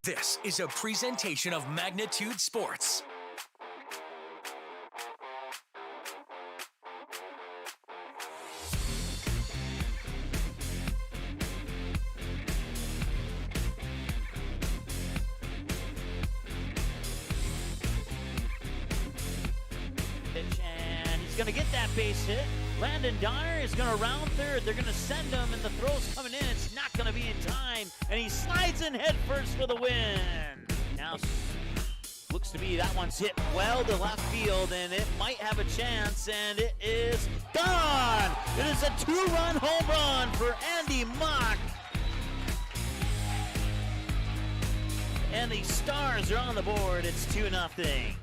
This is a presentation of Magnitude Sports. And he's going to get that base hit. Landon Donner is going to round third. They're going to send him, and the throw's coming in. It's not going to be in time, and he slides in head first for the win. Now, looks to be that one's hit well to left field, and it might have a chance, and it is gone. It is a two-run home run for Andy Mock. And the Stars are on the board. It's 2-0.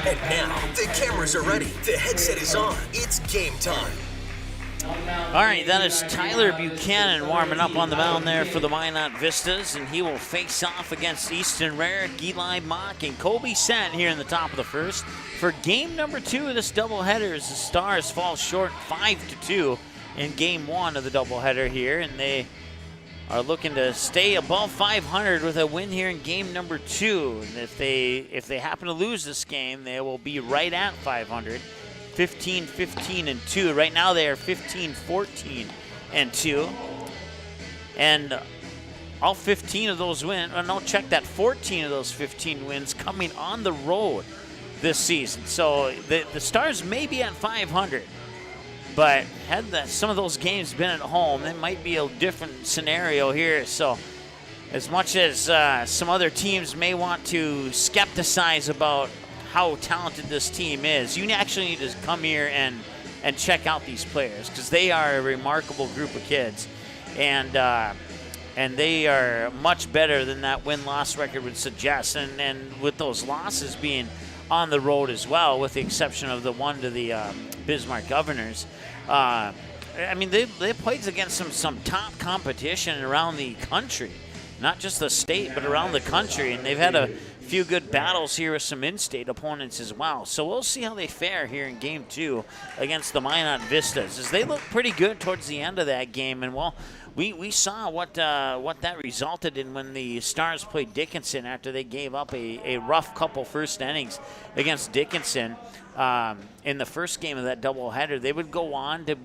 And now, the cameras are ready. The headset is on. It's game time. All right, that is Tyler Buchanan warming up on the mound there for the Minot Vistas, and he will face off against Easton Rarick, Eli Mock, and Colby Sent here in the top of the first. For game number 2 of this doubleheader, as the Stars fall short 5-2 in game 1 of the doubleheader here, and they are looking to stay above 500 with a win here in game number 2. And if they happen to lose this game, they will be right at 500, 15-15-2. Right now they are 15-14-2, and all 15 of those wins. And I'll check that 14 of those 15 wins coming on the road this season. So the Stars may be at 500. But had some of those games been at home, it might be a different scenario here. So as much as some other teams may want to skepticize about how talented this team is, you actually need to come here and check out these players, because they are a remarkable group of kids. And they are much better than that win-loss record would suggest. And with those losses being on the road as well, with the exception of the one to the Bismarck Governors. I mean, they played against some top competition around the country, not just the state, but around the country, and they've had a few good battles here with some in-state opponents as well. So we'll see how they fare here in game 2 against the Minot Vistas, as they look pretty good towards the end of that game. And well, we saw what that resulted in when the Stars played Dickinson after they gave up a rough couple first innings against Dickinson. In the first game of that doubleheader, they would go on to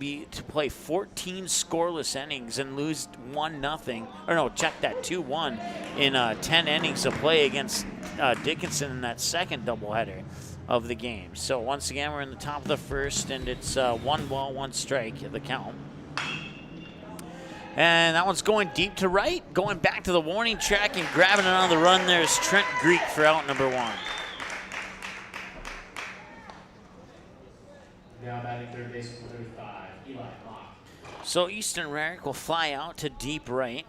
play 14 scoreless innings and lose 1-0, or no, check that, 2-1 in 10 innings of play against Dickinson in that second doubleheader of the game. So once again, we're in the top of the first, and it's 1 ball, 1 strike at the count. And that one's going deep to right, going back to the warning track and grabbing it on the run. There's Trent Greek for out number 1. Now batting third base for 35, Eli Mock. So Easton Rarick will fly out to deep right.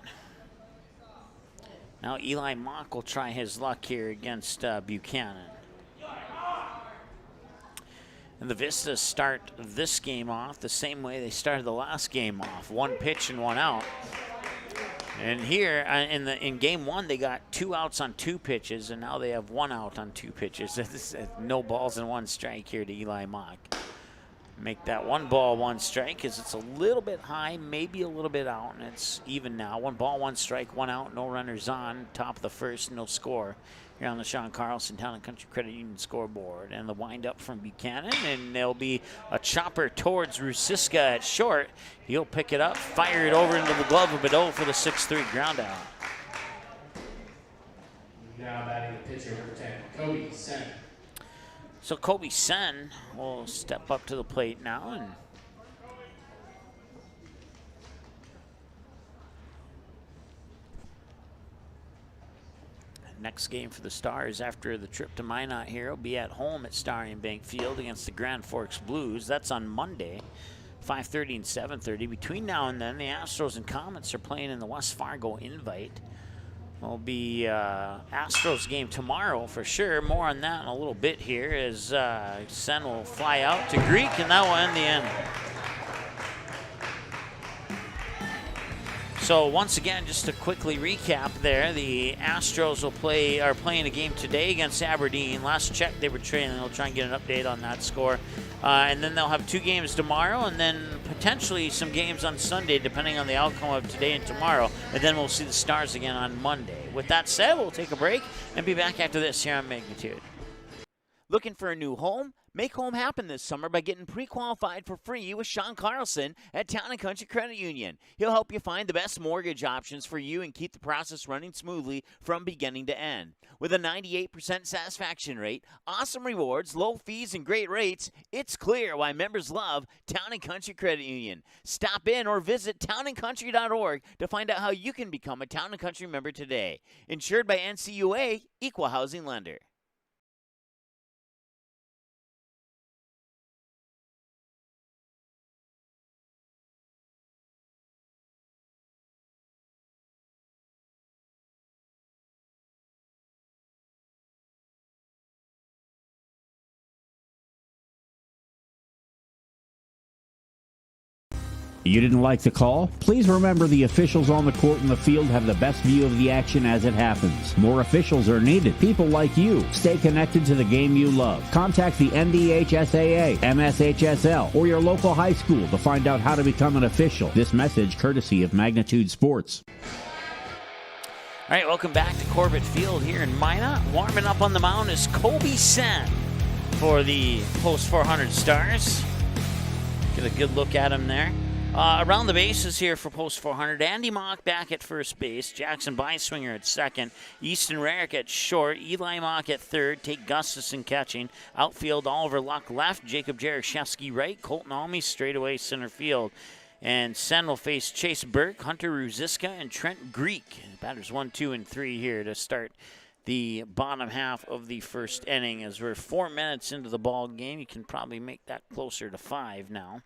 Now Eli Mock will try his luck here against Buchanan. And the Vistas start this game off the same way they started the last game off. 1 pitch and 1 out. And here in game 1, they got 2 outs on 2 pitches, and now they have 1 out on 2 pitches. No balls and 1 strike here to Eli Mock. Make that 1 ball, 1 strike, because it's a little bit high, maybe a little bit out, and it's even now. 1 ball, 1 strike, 1 out, no runners on. Top of the first, no score here on the Sean Carlson Town and Country Credit Union scoreboard. And the windup from Buchanan, and there'll be a chopper towards Rusiska at short. He'll pick it up, fire it over into the glove of Minot for the 6-3 ground out. Now batting the pitcher, number 10, Cody Sen. So Colby Sen will step up to the plate now, and next game for the Stars after the trip to Minot here will be at home at Starry & Bank Field against the Grand Forks Blues. That's on Monday, 5:30 and 7:30. Between now and then, the Astros and Comets are playing in the West Fargo Invite. Will be Astros game tomorrow for sure. More on that in a little bit here, as Sen will fly out to Greek, and that will end the inning. So once again, just to quickly recap there, the Astros are playing a game today against Aberdeen. Last check, they were trailing. They'll try and get an update on that score. And then they'll have 2 games tomorrow, and then potentially some games on Sunday, depending on the outcome of today and tomorrow. And then we'll see the Stars again on Monday. With that said, we'll take a break and be back after this here on Magnitude. Looking for a new home? Make home happen this summer by getting pre-qualified for free with Sean Carlson at Town & Country Credit Union. He'll help you find the best mortgage options for you and keep the process running smoothly from beginning to end. With a 98% satisfaction rate, awesome rewards, low fees, and great rates, it's clear why members love Town & Country Credit Union. Stop in or visit townandcountry.org to find out how you can become a Town & Country member today. Insured by NCUA, Equal Housing Lender. You didn't like the call? Please remember the officials on the court and the field have the best view of the action as it happens. More officials are needed. People like you. Stay connected to the game you love. Contact the NDHSAA, MSHSL, or your local high school to find out how to become an official. This message courtesy of Magnitude Sports. All right, welcome back to Corbett Field here in Minot. Warming up on the mound is Kobe Sen for the Post 400 Stars. Get a good look at him there. Around the bases here for Post 400, Andy Mock back at first base, Jackson Beiswinger at second, Easton Rarick at short, Eli Mock at third, Tate Gustafson catching, outfield Oliver Luck left, Jacob Jaroszewski right, Colton Almy straightaway center field. And Sen will face Chase Burke, Hunter Ruziska, and Trent Greek. Batters 1, 2, and 3 here to start the bottom half of the first inning. As we're 4 minutes into the ball game, you can probably make that closer to 5 now.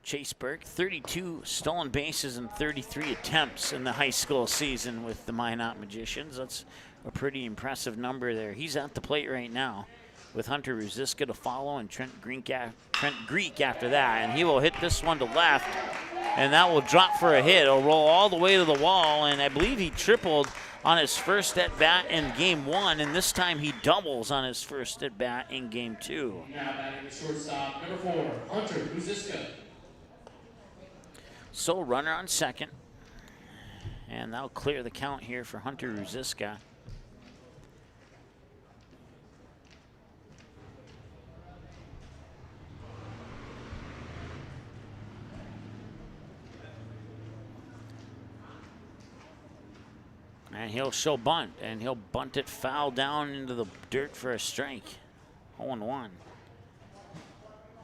Chase Burke, 32 stolen bases and 33 attempts in the high school season with the Minot Magicians. That's a pretty impressive number there. He's at the plate right now with Hunter Ruziska to follow and Trent Greek after that. And he will hit this one to left, and that will drop for a hit. It'll roll all the way to the wall, and I believe he tripled on his first at-bat in Game 1, and this time he doubles on his first at-bat in Game 2. Now batting the shortstop, number 4, Hunter Ruziska. So runner on second, and that'll clear the count here for Hunter Ruziska. And he'll show bunt, and he'll bunt it foul down into the dirt for a strike. 0-1.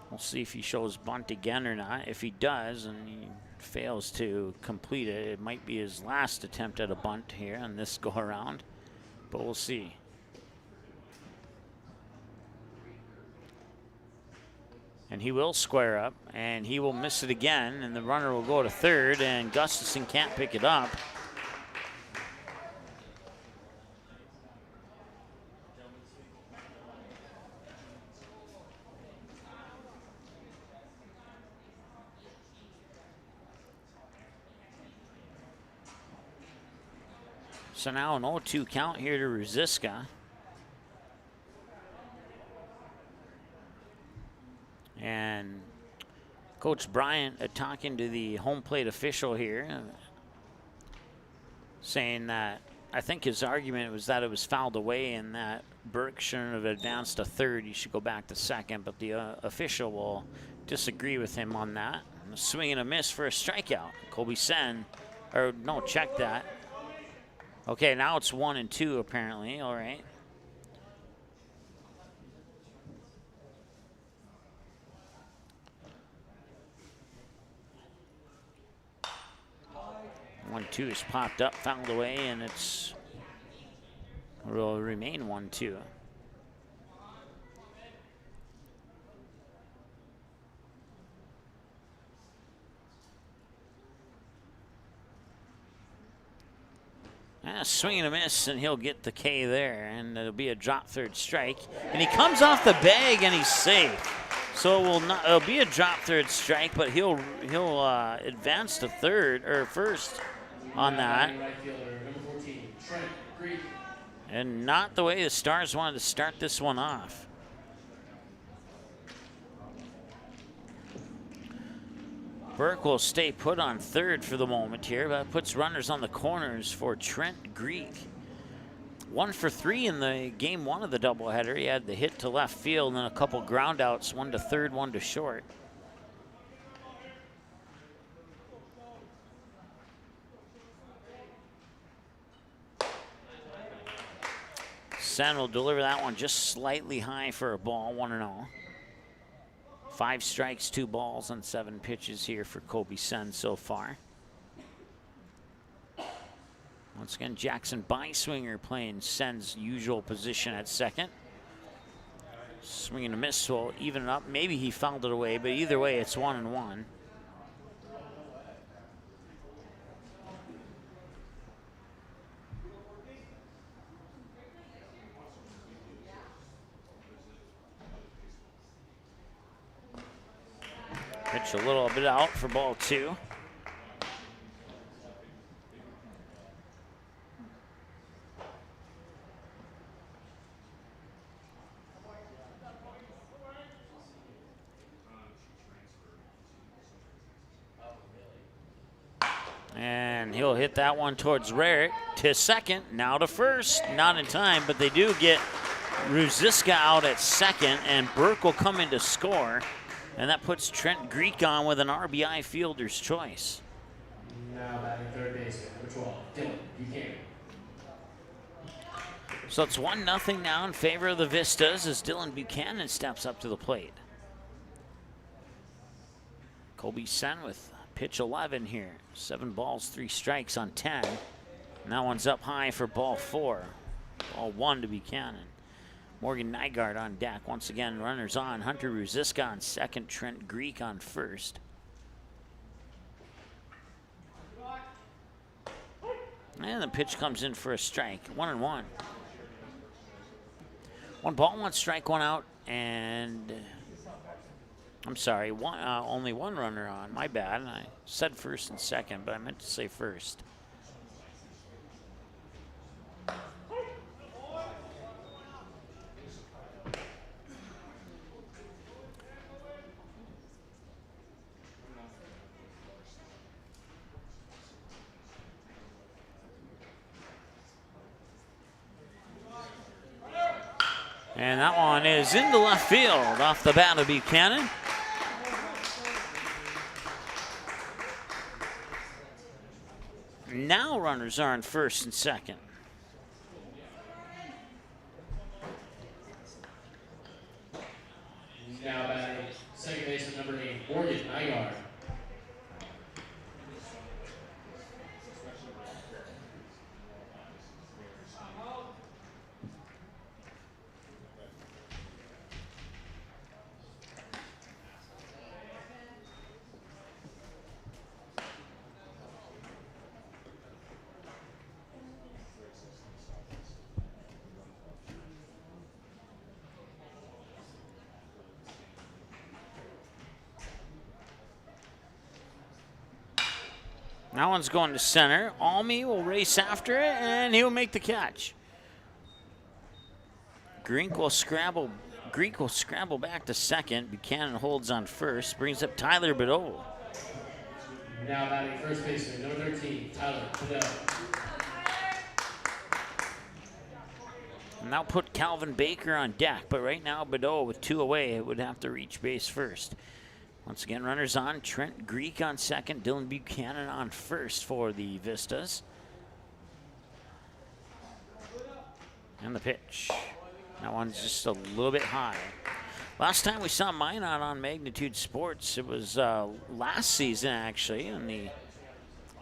We'll see if he shows bunt again or not. If he does, and he fails to complete it, it might be his last attempt at a bunt here on this go-around, but we'll see. And he will square up, and he will miss it again, and the runner will go to third, and Gustafson can't pick it up. So now an 0-2 count here to Ruziska. And Coach Bryant talking to the home plate official here, saying that I think his argument was that it was fouled away and that Burke shouldn't have advanced to third. He should go back to second, but the official will disagree with him on that. And a swing and a miss for a strikeout. Kobe Sen, or no, check that. Okay, now it's 1-2 apparently. All right. One, 2 is popped up, fouled away, and it's will remain 1-2. Swing and a miss, and he'll get the K there, and it'll be a drop third strike. And he comes off the bag, and he's safe. So it'll be a drop third strike, but he'll advance to third or first on that. Right fielder, number 14, Trent Greek. And not the way the Stars wanted to start this one off. Burke will stay put on third for the moment here, but puts runners on the corners for Trent Greek. 1 for 3 in the game 1 of the doubleheader. He had the hit to left field and a couple ground outs, 1 to third, 1 to short. Sen will deliver that one just slightly high for a ball, 1-0. 5 strikes, 2 balls on 7 pitches here for Kobe Sen so far. Once again, Jackson Byswinger playing Sen's usual position at second. Swing and a miss will even it up. Maybe he fouled it away, but either way, it's 1-1. Pitch a little bit out for ball 2. And he'll hit that one towards Rarick to second, now to first. Not in time, but they do get Ruziska out at second, and Burke will come in to score. And that puts Trent Greek on with an RBI fielder's choice. Now batting third base, number 12, Dylan Buchanan. So it's 1-0 now in favor of the Vistas as Dylan Buchanan steps up to the plate. Kobe Sen with pitch 11 here. 7 balls, 3 strikes on 10. And that one's up high for ball 4. Ball 1 to Buchanan. Morgan Nygaard on deck. Once again, runners on. Hunter Ruziska on second. Trent Greek on first. And the pitch comes in for a strike. 1-1. 1 ball, 1 strike, 1 out. And I'm sorry, only 1 runner on. My bad. I said first and second, but I meant to say first. And that one is into left field off the bat of Buchanan. Now runners are on first and second. He's now batting second base at number 8, Morgan Nygaard. That one's going to center. Almy will race after it, and he'll make the catch. Greek will scramble back to second. Buchanan holds on first. Brings up Tyler Bedell. Now batting first baseman, number 13, Tyler Bedell. And that'll put Calvin Baker on deck, but right now Bedell with 2 away would have to reach base first. Once again, runners on. Trent Greek on second. Dylan Buchanan on first for the Vistas. And the pitch. That one's just a little bit high. Last time we saw Minot on Magnitude Sports, it was last season, actually, and the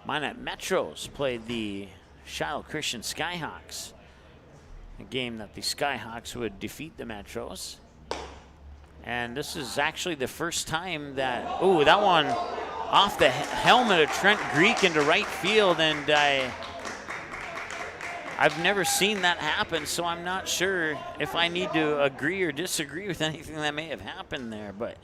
Minot Metros played the Shiloh Christian Skyhawks. A game that the Skyhawks would defeat the Metros. And this is actually the first time that, ooh, that one off the helmet of Trent Greek into right field, and I've never seen that happen, so I'm not sure if I need to agree or disagree with anything that may have happened there. But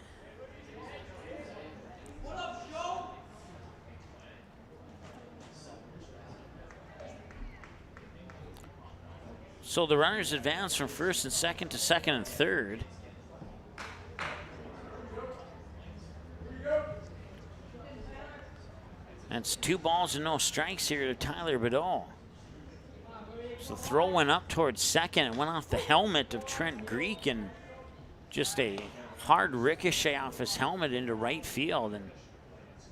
so the runners advance from first and second to second and third. And it's 2 balls and no strikes here to Tyler Bedell. So the throw went up towards second. It went off the helmet of Trent Greek and just a hard ricochet off his helmet into right field. And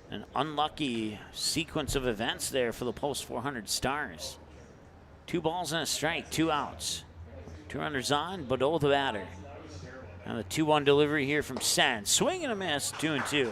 an unlucky sequence of events there for the post 400 Stars. 2 balls and a strike, 2 outs. 2 runners on, Bedell the batter. And the 2-1 delivery here from Sen. Swing and a miss, 2-2.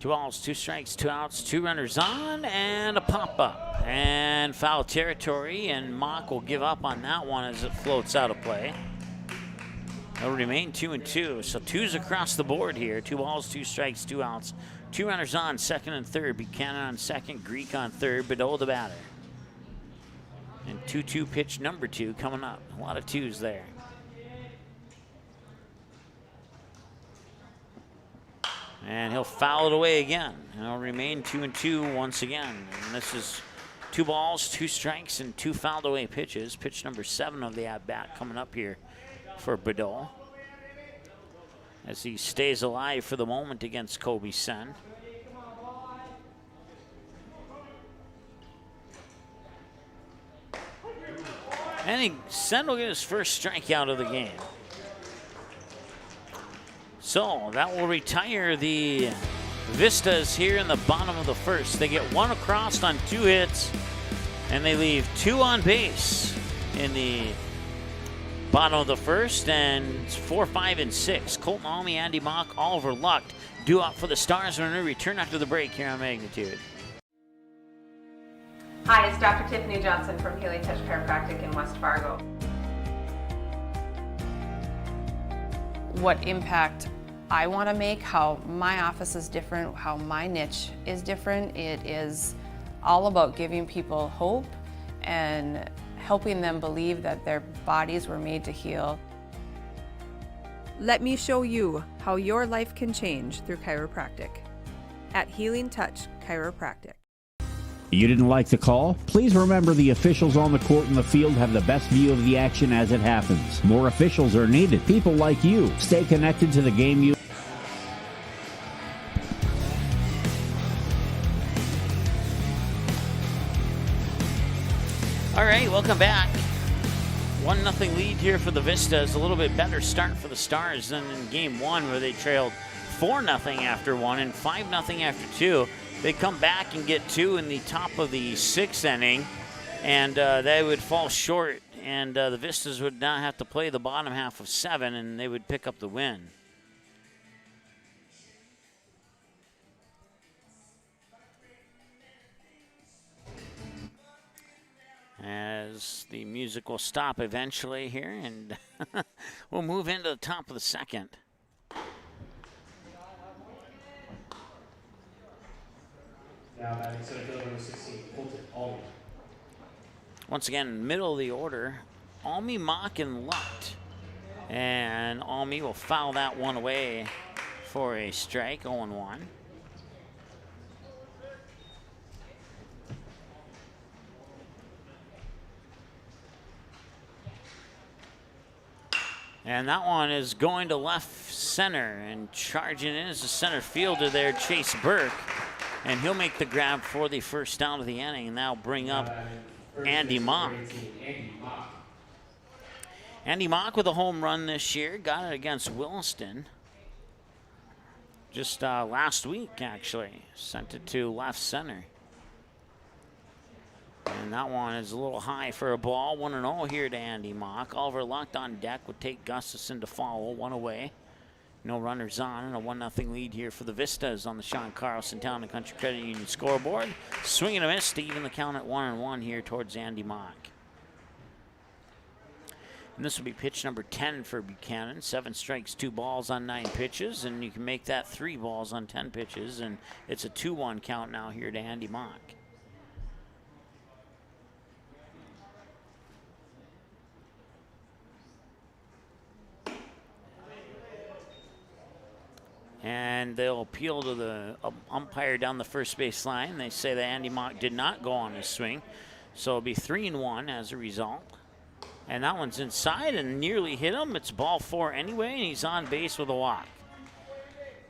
Two balls, 2 strikes, 2 outs, 2 runners on, and a pop-up. And foul territory, and Mock will give up on that one as it floats out of play. It'll remain 2-2, so 2's across the board here. 2 balls, 2 strikes, 2 outs, 2 runners on, second and third. Buchanan on second, Greek on third, Bedell the batter. And 2-2 pitch number 2 coming up. A lot of 2s there. And he'll foul it away again. And it'll remain 2-2 once again. And this is 2 balls, 2 strikes, and 2 fouled away pitches. Pitch number 7 of the at-bat coming up here for Bedell, as he stays alive for the moment against Kobe Sen. And Sen will get his first strikeout of the game. So that will retire the Vistas here in the bottom of the first. They get 1 across on 2 hits, and they leave 2 on base in the bottom of the first, and it's 4, 5, and 6. Colton Almy, Andy Mock, Oliver Lucht due up for the Stars when we return after the break here on Magnitude. Hi, it's Dr. Tiffany Johnson from Healing Touch Chiropractic in West Fargo. What impact I want to make, how my office is different, how my niche is different. It is all about giving people hope and helping them believe that their bodies were made to heal. Let me show you how your life can change through chiropractic at Healing Touch Chiropractic. You didn't like the call? Please remember the officials on the court and the field have the best view of the action as it happens. More officials are needed. People like you. Stay connected to the game you... All right, welcome back. 1-0 lead here for the Vistas. A little bit better start for the Stars than in game 1, where they trailed 4-0 after 1 and 5-0 after 2. They come back and get 2 in the top of the 6th inning, and they would fall short, and the Vistas would now have to play the bottom half of 7, and they would pick up the win. As the music will stop eventually here, and we'll move into the top of the 2nd. Now batting center fielder number 16, Colton Almy. Once again, middle of the order, Almy, Mock, and Lucht. And Almy will foul that one away for a strike, 0-1. And that one is going to left center, and charging in is the center fielder there, Chase Burke. And he'll make the grab for the first down of the inning, and that'll bring up Andy Mock. Andy Mock with a home run this year, got it against Williston. Just last week, actually. Sent it to left center. And that one is a little high for a ball. 1-0 here to Andy Mock. Oliver Lucht on deck would take Gustafson to follow, 1 away. No runners on, and a 1-0 lead here for the Vistas on the Sean Carlson Town and Country Credit Union scoreboard. Swing and a miss to even the count at 1-1 here towards Andy Mock. And this will be pitch number 10 for Buchanan. 7 strikes, 2 balls on 9 pitches, and you can make that 3 balls on 10 pitches, and it's a 2-1 count now here to Andy Mock. And they'll appeal to the umpire down the first base line. They say that Andy Mock did not go on his swing. So it'll be 3-1 as a result. And that one's inside and nearly hit him. It's ball 4 anyway, and he's on base with a walk.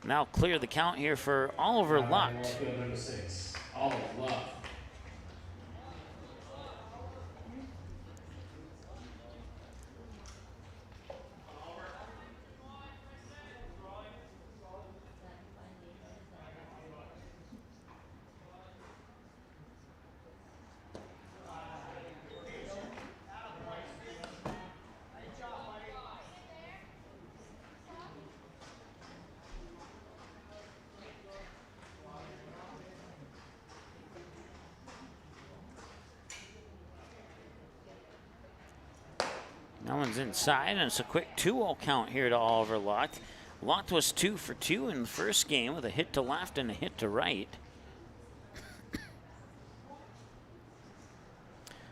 Now clear the count here for Oliver Lucht. Number 6, Oliver Lucht. That one's inside, and it's a quick 2-0 count here to Oliver Lucht. Lucht was 2 for 2 in the first game with a hit to left and a hit to right.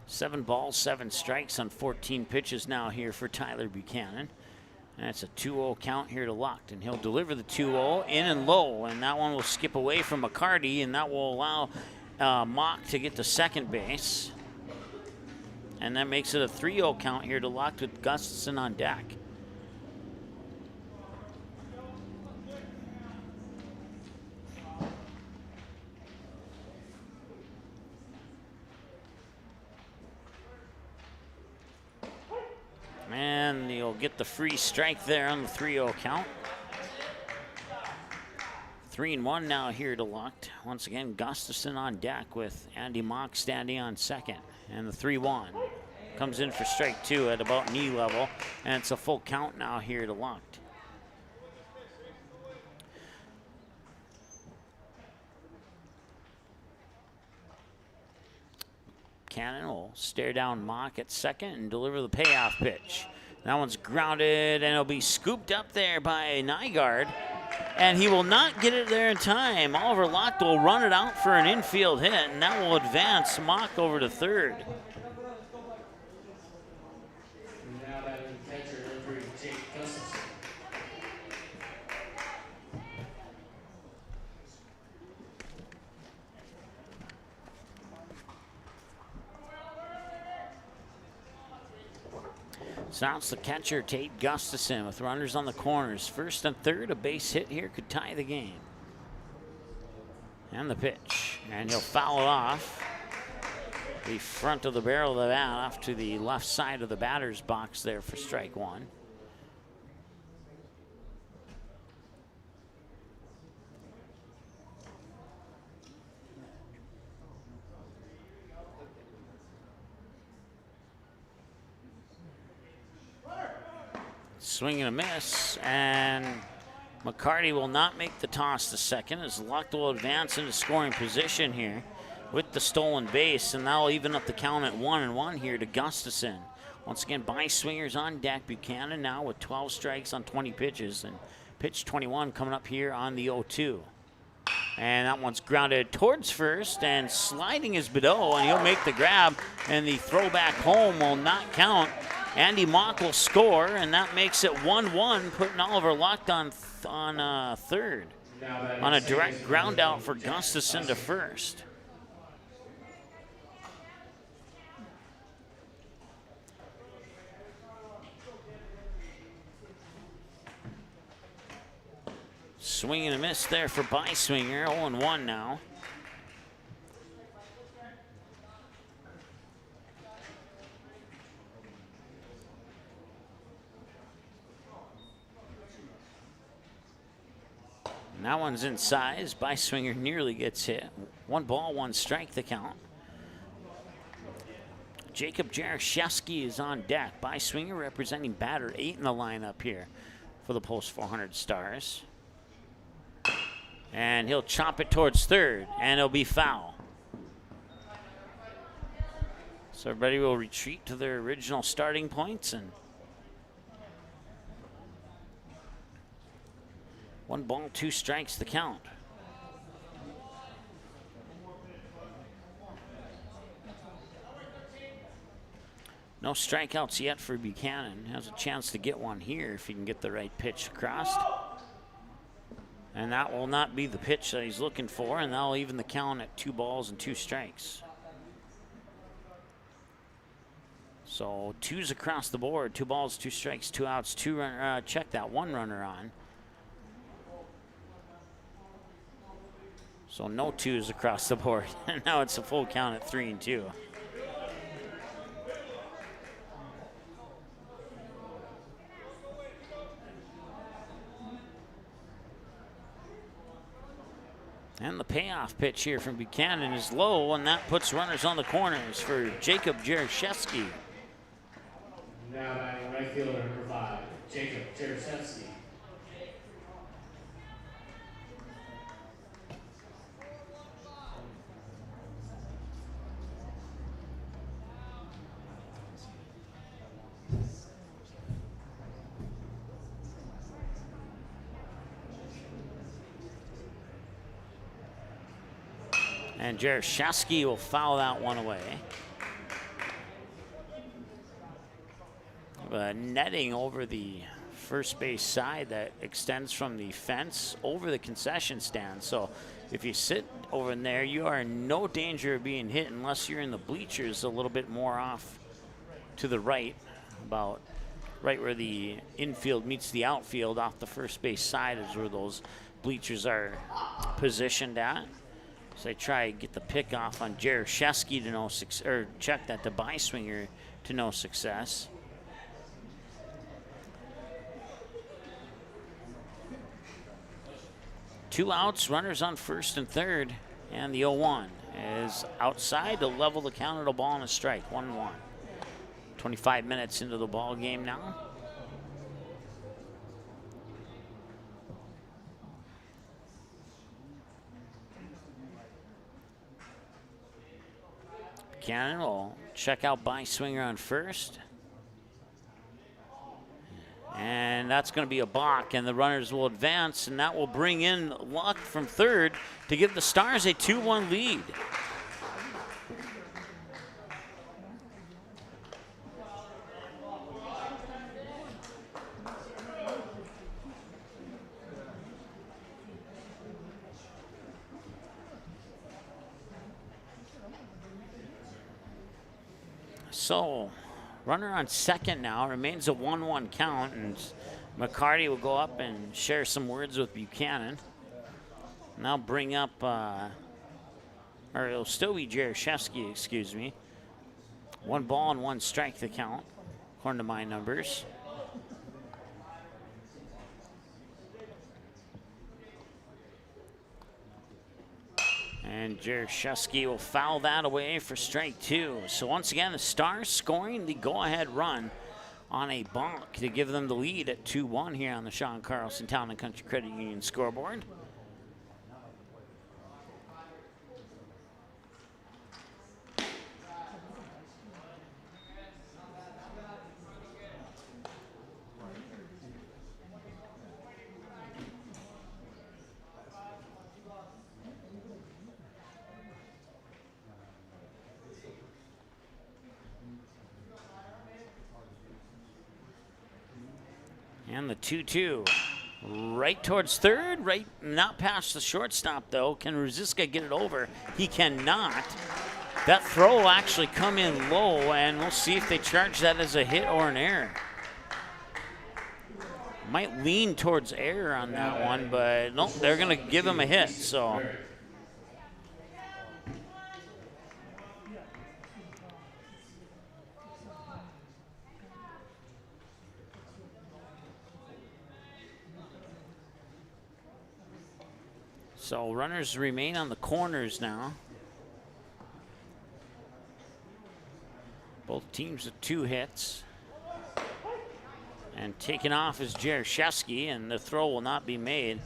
7 balls, 7 strikes on 14 pitches now here for Tyler Buchanan. And it's a 2-0 count here to Lucht, and he'll deliver the 2-0 in and low, and that one will skip away from McCarty, and that will allow Mock to get to second base. And that makes it a 3-0 count here to Lucht with Gustafson on deck. And you'll get the free strike there on the 3-0 count. 3-1 now here to Lucht. Once again, Gustafson on deck with Andy Mock standing on second. And the 3-1 comes in for strike 2 at about knee level. And it's a full count now here to Lucht. Cannon will stare down Mock at second and deliver the payoff pitch. That one's grounded, and it'll be scooped up there by Nygaard. And he will not get it there in time. Oliver Lucht will run it out for an infield hit, and that will advance Mock over to third. Now batting catcher number Jake Gustafson. So now it's the catcher, Tate Gustafson, with runners on the corners. First and third, a base hit here could tie the game. And the pitch. And he'll foul it off the front of the barrel of the bat off to the left side of the batter's box there for strike 1. Swing and a miss, and McCarty will not make the toss to second as Lucht will advance into scoring position here with the stolen base, and that'll even up the count at 1-1 here to Gustafson. Once again, by swingers on deck. Buchanan now with 12 strikes on 20 pitches, and pitch 21 coming up here on the 0-2. And that one's grounded towards first, and sliding is Bideau, and he'll make the grab, and the throwback home will not count. Andy Mock will score, and that makes it 1-1, putting Oliver Lucht on third on a direct ground out for Gustafson to first. Swing and a miss there for Byswinger, 0-1 now. And that one's inside. Byswinger nearly gets hit. 1 ball, 1 strike the count. Jacob Jaroszewski is on deck. Byswinger representing batter 8 in the lineup here for the post 400 Stars. And he'll chop it towards third, and it'll be foul. So everybody will retreat to their original starting points, and 1 ball, 2 strikes the count. No strikeouts yet for Buchanan. Has a chance to get one here if he can get the right pitch across. And that will not be the pitch that he's looking for, and that'll even the count at 2 balls and 2 strikes. So 2s across the board, 2 balls, 2 strikes, 2 outs, 2 runner. Check that, 1 runner on. So no 2s across the board. And now it's a full count at 3-2. And the payoff pitch here from Buchanan is low, and that puts runners on the corners for Jacob Jaroszewski. Now batting right fielder number 5, Jacob Jaroszewski. And Jaroszewski will foul that one away. Netting over the first base side that extends from the fence over the concession stand. So if you sit over in there, you are in no danger of being hit unless you're in the bleachers a little bit more off to the right, about right where the infield meets the outfield. Off the first base side is where those bleachers are positioned at. So they try to get the pick off on Jaroszewski to no success, or check that to Beiswinger to no success. Two outs, runners on first and third, and the 0-1 is outside to level the count at a ball and a strike, 1-1. 25 minutes into the ball game now. Cannon will check out Beiswinger on first. And that's going to be a balk, and the runners will advance, and that will bring in Luck from third to give the Stars a 2-1 lead. So, runner on second now, remains a 1-1 count, and McCarty will go up and share some words with Buchanan. Now bring up, or it'll still be Jaroszewski, excuse me. 1 ball and 1 strike the count, according to my numbers. And Jaroszewski will foul that away for strike 2. So once again, the Stars scoring the go-ahead run on a balk to give them the lead at 2-1 here on the Sean Carlson Town and Country Credit Union scoreboard. And the 2-2 right towards third, right, not past the shortstop though. Can Ruziska get it over? He cannot. That throw will actually come in low, and we'll see if they charge that as a hit or an error. Might lean towards error on that one, but no, they're going to give him a hit. So runners remain on the corners now. Both teams with 2 hits. And taken off is Jaroszewski, and the throw will not be made.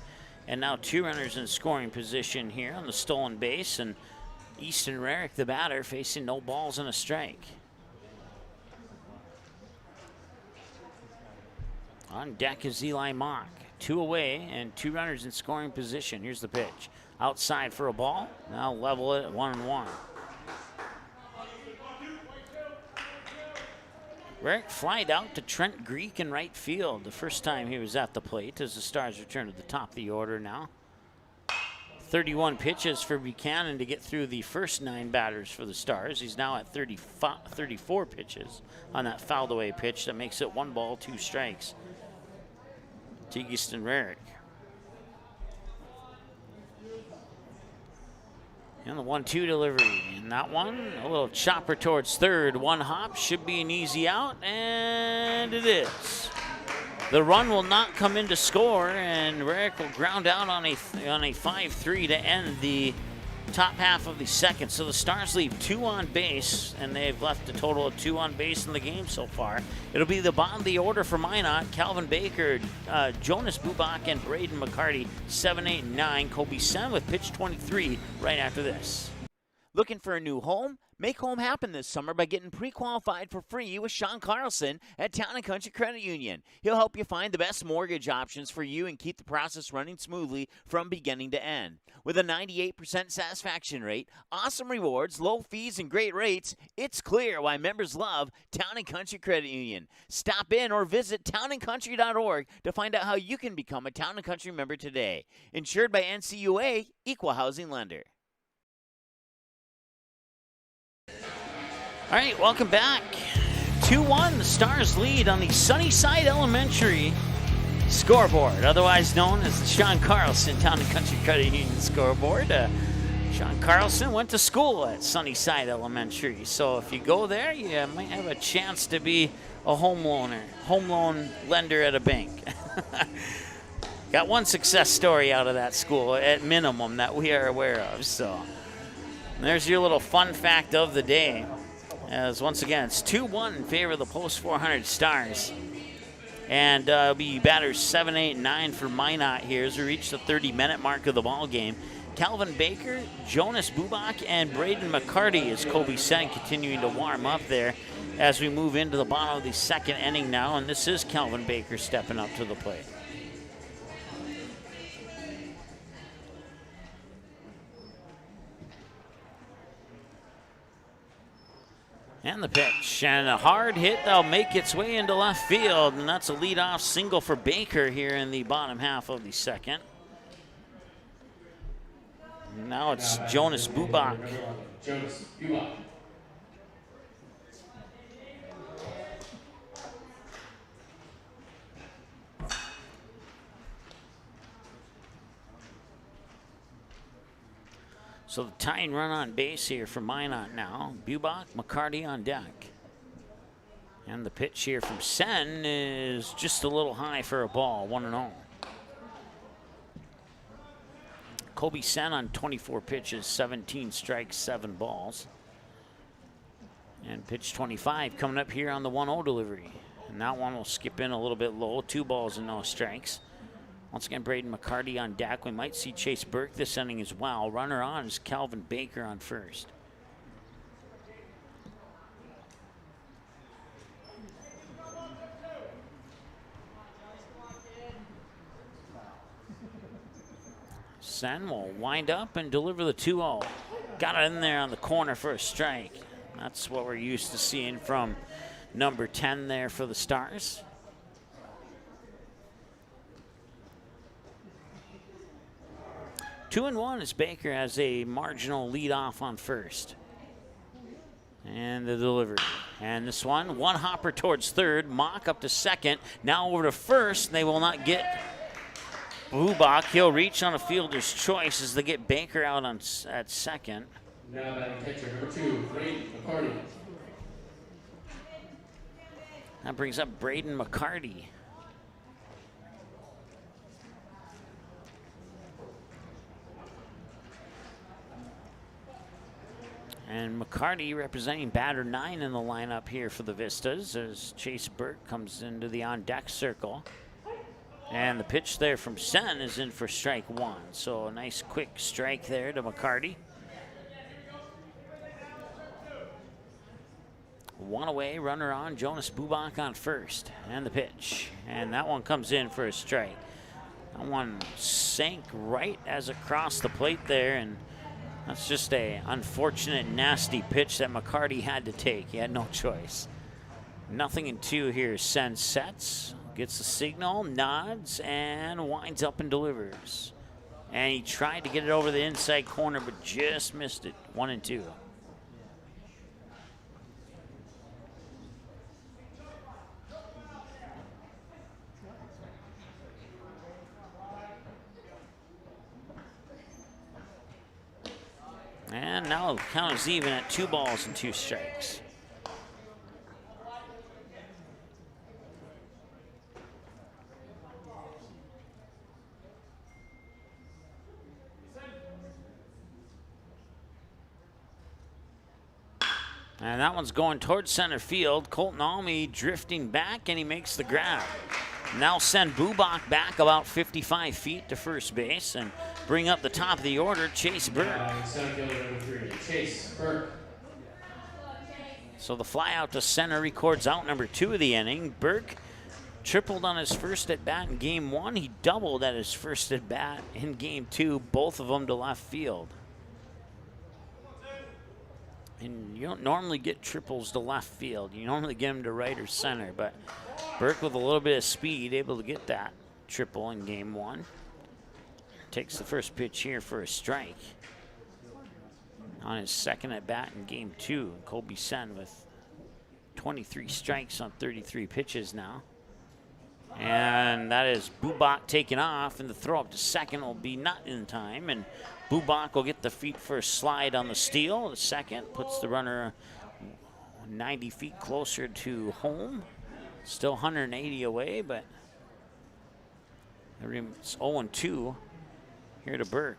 And now 2 runners in scoring position here on the stolen base, and Easton Rarick, the batter, facing no balls and a strike. On deck is Eli Mock. 2 away and 2 runners in scoring position. Here's the pitch. Outside for a ball. Now level it at 1-1. Rarick flied out to Trent Greek in right field the first time he was at the plate as the Stars return to the top of the order now. 31 pitches for Buchanan to get through the first 9 batters for the Stars. He's now at 34 pitches on that fouled away pitch that makes it 1 ball, 2 strikes to Easton Rarick. And the 1-2 delivery. And that one, a little chopper towards third. 1 hop, should be an easy out, and it is. The run will not come in to score, and Rarick will ground out on a 5-3 to end the top half of the second. So the Stars leave 2 on base, and they've left a total of 2 on base in the game so far. It'll be the bottom of the order for Minot. Calvin Baker, Jonas Bubak, and Braden McCarty, 7, 8, and 9. Kobe Sen with pitch 23 right after this. Looking for a new home? Make home happen this summer by getting pre-qualified for free with Sean Carlson at Town & Country Credit Union. He'll help you find the best mortgage options for you and keep the process running smoothly from beginning to end. With a 98% satisfaction rate, awesome rewards, low fees, and great rates, it's clear why members love Town & Country Credit Union. Stop in or visit townandcountry.org to find out how you can become a Town & Country member today. Insured by NCUA, Equal Housing Lender. All right, welcome back. 2-1, the Stars lead on the Sunnyside Elementary scoreboard, otherwise known as the Sean Carlson Town & Country Credit Union scoreboard. Sean Carlson went to school at Sunnyside Elementary, so if you go there, you might have a chance to be a home loan lender at a bank. Got one success story out of that school, at minimum, that we are aware of. So there's your little fun fact of the day. As once again, it's 2-1 in favor of the Post 400 Stars. And it'll be batters 7, 8, and 9 for Minot here as we reach the 30-minute mark of the ball game. Calvin Baker, Jonas Bubak, and Braden McCarty, as Kobe Sen continuing to warm up there as we move into the bottom of the second inning now. And this is Calvin Baker stepping up to the plate. And the pitch, and a hard hit that'll make its way into left field, and that's a leadoff single for Baker here in the bottom half of the second. Now it's Jonas Bubak. Jonas Bubak. So the tying run on base here for Minot now. Bubak, McCarty on deck. And the pitch here from Sen is just a little high for a ball, 1-0. Kobe Sen on 24 pitches, 17 strikes, 7 balls. And pitch 25 coming up here on the 1-0 delivery. And that one will skip in a little bit low, 2 balls and no strikes. Once again, Braden McCarty on deck. We might see Chase Burke this inning as well. Runner on is Calvin Baker on first. Sen will wind up and deliver the 2-0. Got it in there on the corner for a strike. That's what we're used to seeing from number 10 there for the Stars. 2-1 as Baker has a marginal lead off on first. And the delivery. And this one hopper towards third. Mock up to second. Now over to first. They will not get Bubak. He'll reach on a fielder's choice as they get Baker out at second. Now batting pitcher number 2, Braden McCarty. That brings up Braden McCarty. And McCarty representing batter 9 in the lineup here for the Vistas as Chase Burke comes into the on-deck circle. And the pitch there from Sen is in for strike 1. So a nice quick strike there to McCarty. 1 away, runner on, Jonas Bubak on first. And the pitch. And that one comes in for a strike. That one sank right as across the plate there, and that's just a unfortunate, nasty pitch that McCarty had to take. He had no choice. 0-2 here. Sen sets, gets the signal, nods, and winds up and delivers. And he tried to get it over the inside corner, but just missed it. 1-2. And now the count is even at 2 balls and 2 strikes. And that one's going towards center field. Colton Almy drifting back, and he makes the grab. Now send Bubak back about 55 feet to first base and bring up the top of the order, Chase Burke. Center fielder number 3, Chase Burke. So the fly out to center records out number 2 of the inning. Burke tripled on his first at bat in game 1. He doubled at his first at bat in game 2, both of them to left field. And you don't normally get triples to left field. You normally get them to right or center, but Burke with a little bit of speed able to get that triple in game 1. Takes the first pitch here for a strike. On his second at bat in game 2, Colby Sen with 23 strikes on 33 pitches now. And that is Bubak taking off, and the throw up to second will be not in time, and Bubak will get the feet first slide on the steal. The second puts the runner 90 feet closer to home. Still 180 away, but it's 0-2 here to Burke.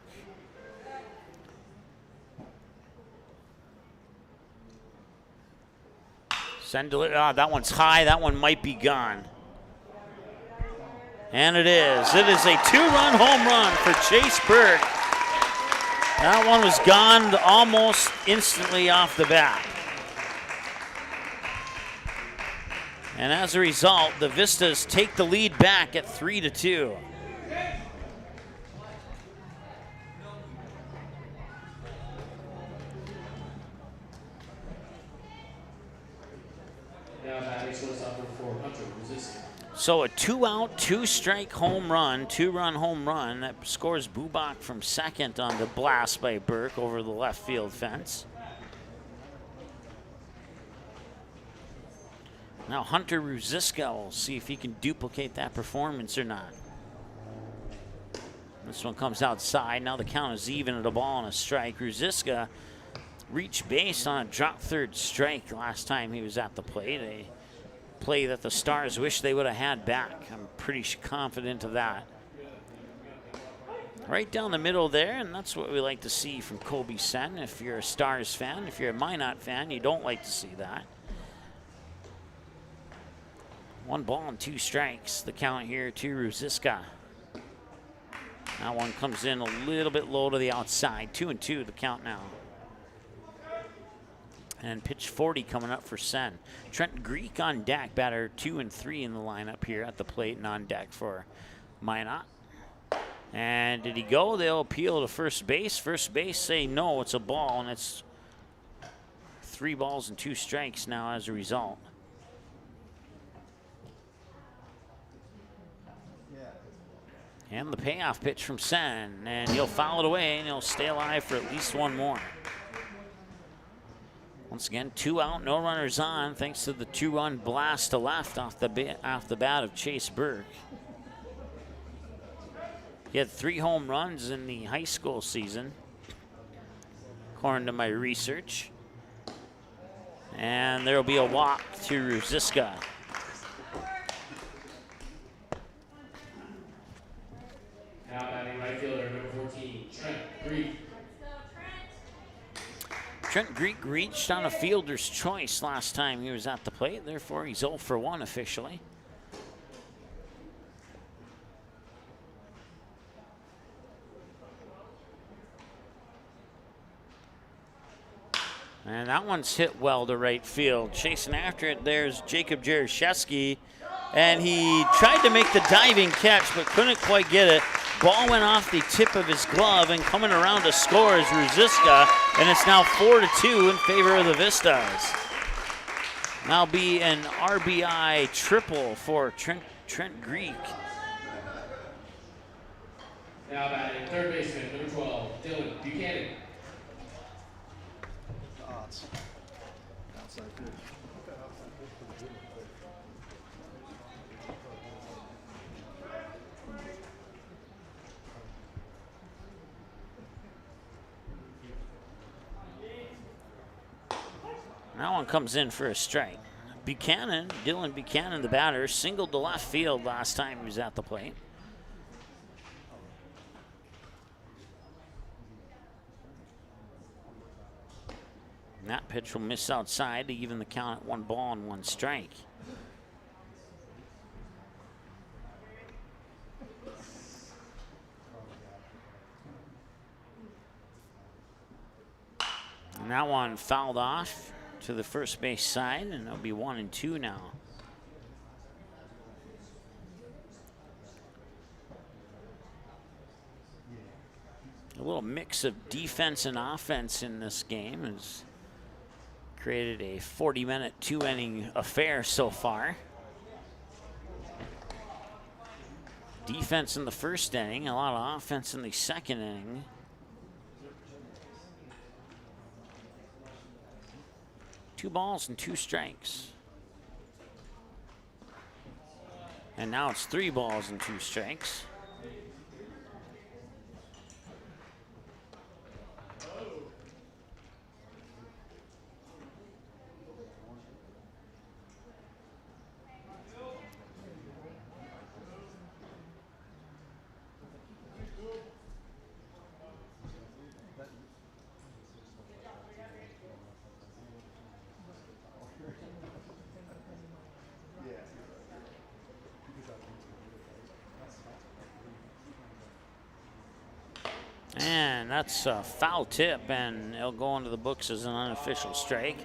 That one's high. That one might be gone. And it is. It is a 2-run home run for Chase Burke. That one was gone almost instantly off the bat. And as a result, the Vistas take the lead back at 3-2. Now batting shortstop number 4, Hunter Resist. So a 2-out, 2-strike home run, 2-run home run that scores Bubak from second on the blast by Burke over the left field fence. Now Hunter Ruziska will see if he can duplicate that performance or not. This one comes outside. Now the count is even at a ball and a strike. Ruziska reached base on a drop third strike last time he was at the plate. A play that the Stars wish they would have had back. I'm pretty confident of that. Right down the middle there, and that's what we like to see from Colby Sen. If you're a Stars fan, if you're a Minot fan, you don't like to see that. 1 ball and 2 strikes. The count here to Ruziska. That one comes in a little bit low to the outside. 2-2 the count now. And pitch 40 coming up for Sen. Trent Greek on deck, batter 2 and 3 in the lineup here at the plate and on deck for Minot. And did he go? They'll appeal to first base. First base say no, it's a ball, and it's 3 balls and 2 strikes now as a result. And the payoff pitch from Sen, and he'll foul it away, and he'll stay alive for at least 1 more. Once again, 2 out, no runners on, thanks to the 2-run blast to left off the bat of Chase Burke. He had 3 home runs in the high school season, according to my research. And there will be a walk to Ruziska. Now batting right fielder number 14, Trent Greek. Trent Greek reached on a fielder's choice last time he was at the plate, therefore he's 0 for 1 officially. And that one's hit well to right field. Chasing after it, there's Jacob Jaroszewski. And he tried to make the diving catch, but couldn't quite get it. Ball went off the tip of his glove, and coming around to score is Ruziska, and it's now 4-2 in favor of the Vistas. Now be an RBI triple for Trent Greek. Now batting third baseman, number 12, Dylan Buchanan. That one comes in for a strike. Buchanan, Dylan Buchanan, the batter, singled to left field last time he was at the plate. And that pitch will miss outside to even the count at 1 ball and 1 strike. And that one fouled off to the first base side, and it'll be 1-2 now. A little mix of defense and offense in this game has created a 40-minute, 2-inning affair so far. Defense in the first inning, a lot of offense in the second inning. Two balls and 2 strikes. And now it's 3 balls and 2 strikes. And that's a foul tip, and it'll go into the books as an unofficial strike.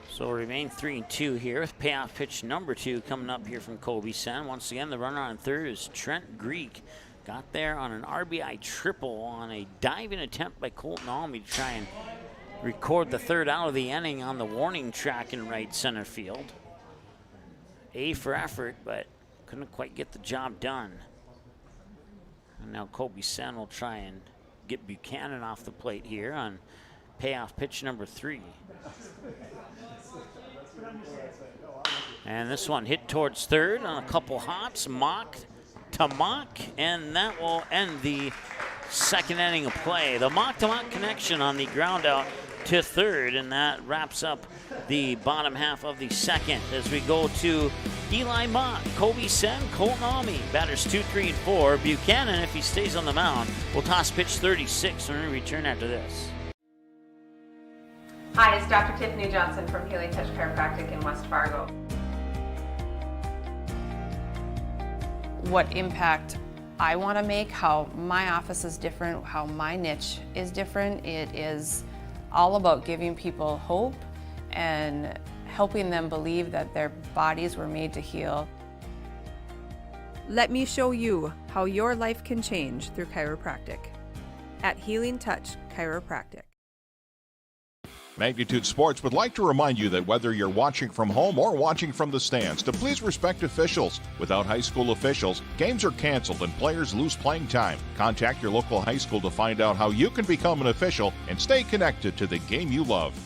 So we'll remain 3-2 here with payoff pitch number 2 coming up here from Kobe Sen. Once again, the runner on third is Trent Greek. Got there on an RBI triple on a diving attempt by Colton Almy to try and record the third out of the inning on the warning track in right center field. A for effort, but couldn't quite get the job done. And now Kobe Sen will try and get Buchanan off the plate here on payoff pitch number 3. And this one hit towards third on a couple hops, mock to mock, and that will end the second inning of play. The mock-to-mock connection on the ground out to third, and that wraps up the bottom half of the second as we go to Eli Mott, Kobe Sen, Colton Almy. Batters 2, 3, and 4. Buchanan, if he stays on the mound, will toss pitch 36 when we return after this. Hi, it's Dr. Tiffany Johnson from Healing Touch Chiropractic in West Fargo. What impact I want to make, how my office is different, how my niche is different. It is all about giving people hope and helping them believe that their bodies were made to heal. Let me show you how your life can change through chiropractic at Healing Touch Chiropractic. Magnitude Sports would like to remind you that whether you're watching from home or watching from the stands, to please respect officials. Without high school officials, games are canceled and players lose playing time. Contact your local high school to find out how you can become an official and stay connected to the game you love.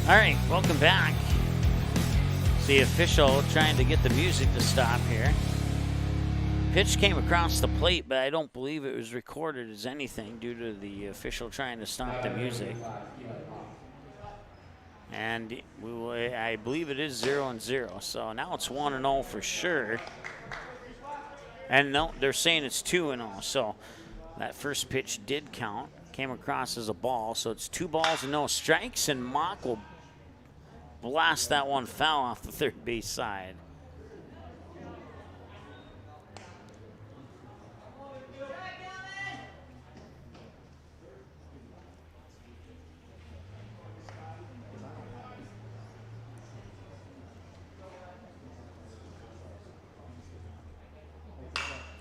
All right, welcome back. The official trying to get the music to stop here. Pitch came across the plate, but I don't believe it was recorded as anything due to the official trying to stop the music. And I believe it is 0-0. So now it's 1-0 for sure. And no, they're saying it's 2-0. So that first pitch did count. Came across as a ball. So it's 2 balls and no strikes. And Mock will blast that one foul off the third base side.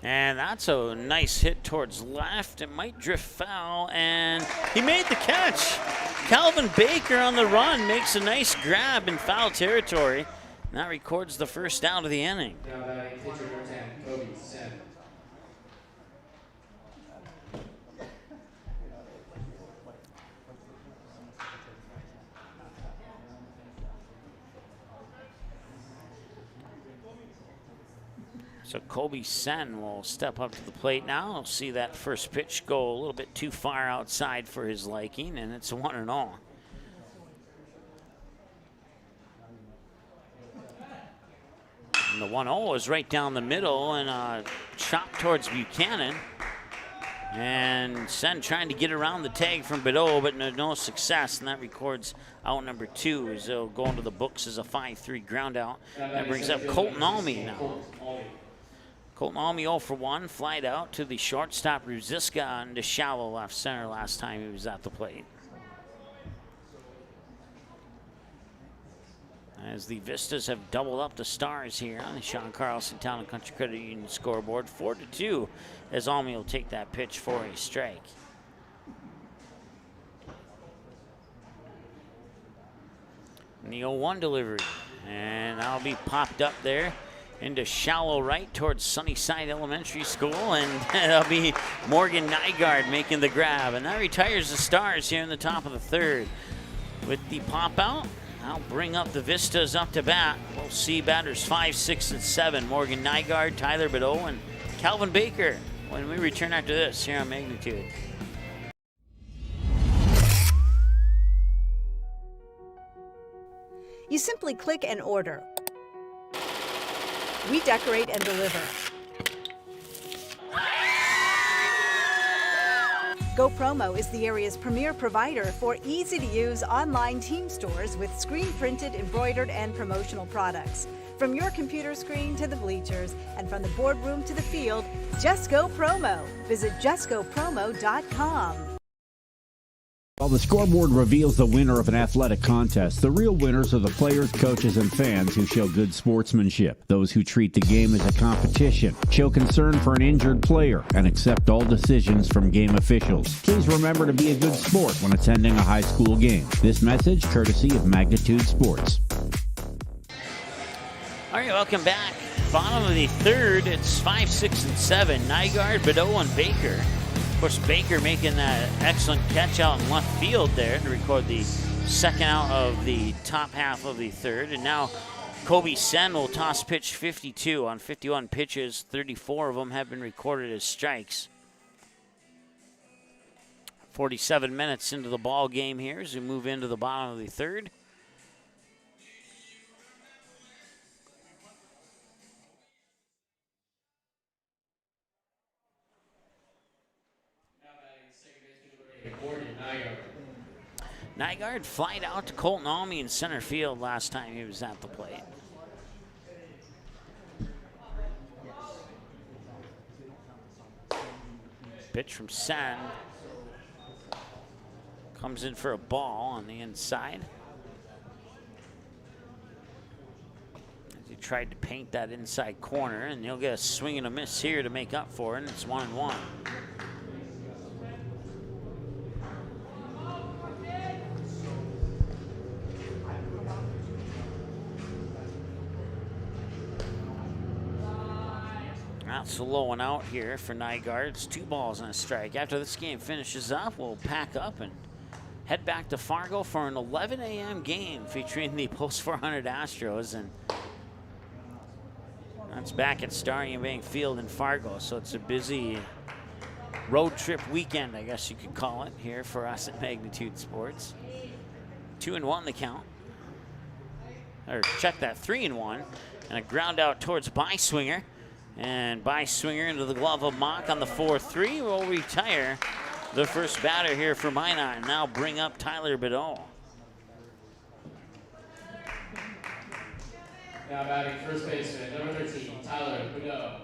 And that's a nice hit towards left. It might drift foul, and he made the catch. Calvin Baker on the run makes a nice grab in foul territory. And that records the first out of the inning. Now batting pitcher number 10, Kobe Sen. So Kobe Sen will step up to the plate now. We'll see that first pitch go a little bit too far outside for his liking, and it's 1-0. And the 1-0 is right down the middle and a chop towards Buchanan. And Sen trying to get around the tag from Bideau, but no success, and that records out number 2 as they'll go into the books as a 5-3 ground out. That brings up Colton Almy now. Colton Almy 0 for 1, flied out to the shortstop Ruziska into shallow left center last time he was at the plate. As the Vistas have doubled up the Stars here on the Sean Carlson Town and Country Credit Union scoreboard, 4-2, as Almy will take that pitch for a strike. And the 0-1 delivery, and that'll be popped up there into shallow right towards Sunnyside Elementary School, and that'll be Morgan Nygaard making the grab, and that retires the Stars here in the top of the third. With the pop out, I'll bring up the Vistas up to bat. We'll see batters 5, 6, and 7. Morgan Nygaard, Tyler Bideau, and Calvin Baker when we return after this here on Magnitude. You simply click and order. We decorate and deliver. Go Promo is the area's premier provider for easy-to-use online team stores with screen-printed, embroidered, and promotional products. From your computer screen to the bleachers, and from the boardroom to the field, just go Promo. Visit justgopromo.com. While the scoreboard reveals the winner of an athletic contest, the real winners are the players, coaches, and fans who show good sportsmanship. Those who treat the game as a competition, show concern for an injured player, and accept all decisions from game officials. Please remember to be a good sport when attending a high school game. This message courtesy of Magnitude Sports. All right, welcome back. Bottom of the third, it's 5, 6, and 7. Nygaard, Bideau, and Baker. Of course, Baker making that excellent catch out in left field there to record the second out of the top half of the third. And now Kobe Sen will toss pitch 52 on 51 pitches. 34 of them have been recorded as strikes. 47 minutes into the ball game here as we move into the bottom of the third. Nygaard flied out to Colton Almy in center field last time he was at the plate. Pitch from Sen. Comes in for a ball on the inside. As he tried to paint that inside corner, and he'll get a swing and a miss here to make up for it, and it's 1-1. That's a low one out here for Nygaard. It's 2 balls and a strike. After this game finishes up, we'll pack up and head back to Fargo for an 11 a.m. game featuring the Post 400 Astros, and that's back at Starling Bank Field in Fargo. So it's a busy road trip weekend, I guess you could call it, here for us at Magnitude Sports. 2-1 the count. Or check that, 3-1. And a ground out towards Byswinger. And Byswinger into the glove of Mock on the 4-3 will retire the first batter here for Minot, and now bring up Tyler Bideau. Now batting first baseman, number 13, Tyler Bideau.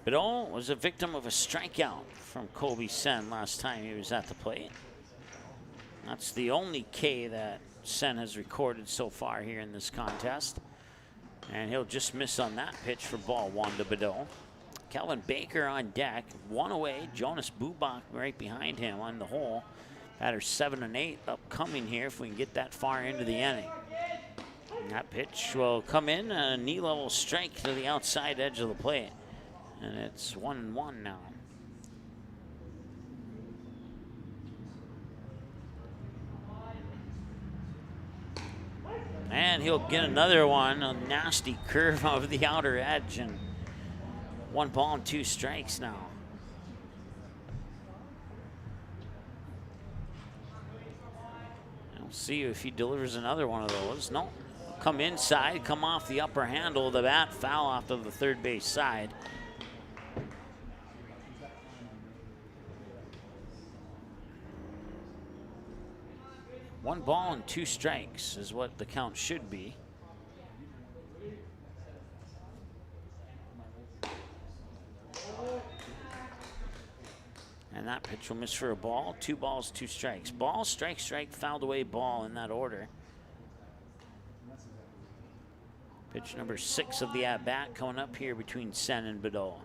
Bideau was a victim of a strikeout from Colby Sen last time he was at the plate. That's the only K that Sen has recorded so far here in this contest. And he'll just miss on that pitch for ball one to Bideau. Calvin Baker on deck, one away. Jonas Bubak right behind him on the hole. Batters 7 and 8 upcoming here if we can get that far into the inning. And that pitch will come in, a knee level strike to the outside edge of the plate. And it's 1-1 now. And he'll get another one, a nasty curve over the outer edge, and 1 ball and 2 strikes now. We'll see if he delivers another one of those. No, come inside, come off the upper handle of the bat, foul off to the third base side. One ball and 2 strikes is what the count should be. And that pitch will miss for a ball. 2 balls, 2 strikes. Ball, strike, strike, fouled away, ball in that order. Pitch number 6 of the at-bat coming up here between Sen and Bideau.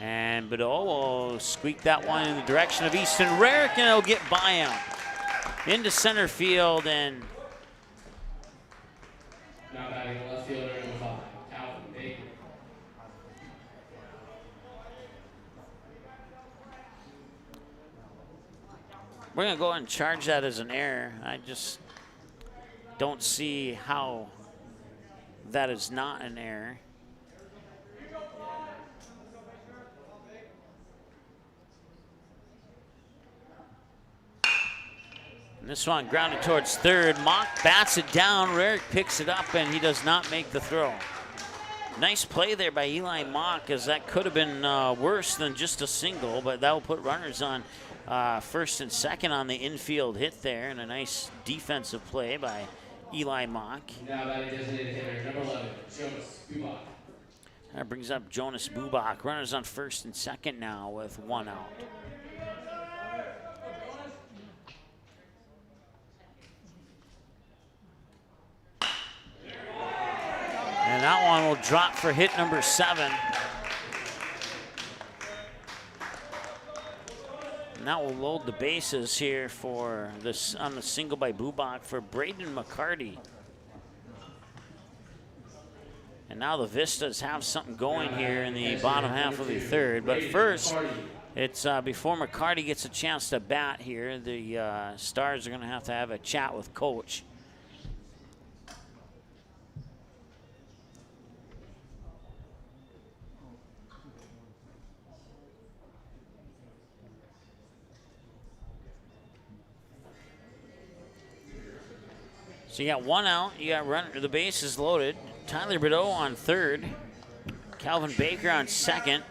And Bideau will squeak that one in the direction of Easton Rarick, and it'll get by him. Into center field, and Now batting the left fielder, number 5, Calvin Baker. we're going to go ahead and charge that as an error. I just don't see how that is not an error. And this one grounded towards third. Mock bats it down. Rarick picks it up, and he does not make the throw. Nice play there by Eli Mock, as that could have been worse than just a single, but that will put runners on first and second on the infield hit there, and a nice defensive play by Eli Mock. Now batting designated hitter, number 11, Jonas Bubak. That brings up Jonas Bubak. Runners on first and second now with 1 out. And that one will drop for hit number 7. And that will load the bases here for this on the single by Bubak for Braden McCarty. And now the Vistas have something going here in the bottom half of the third. But first, it's before McCarty gets a chance to bat here, the Stars are going to have a chat with Coach. So you got 1 out, you got runner, the base is loaded. Tyler Bideau on third, Calvin Baker on second,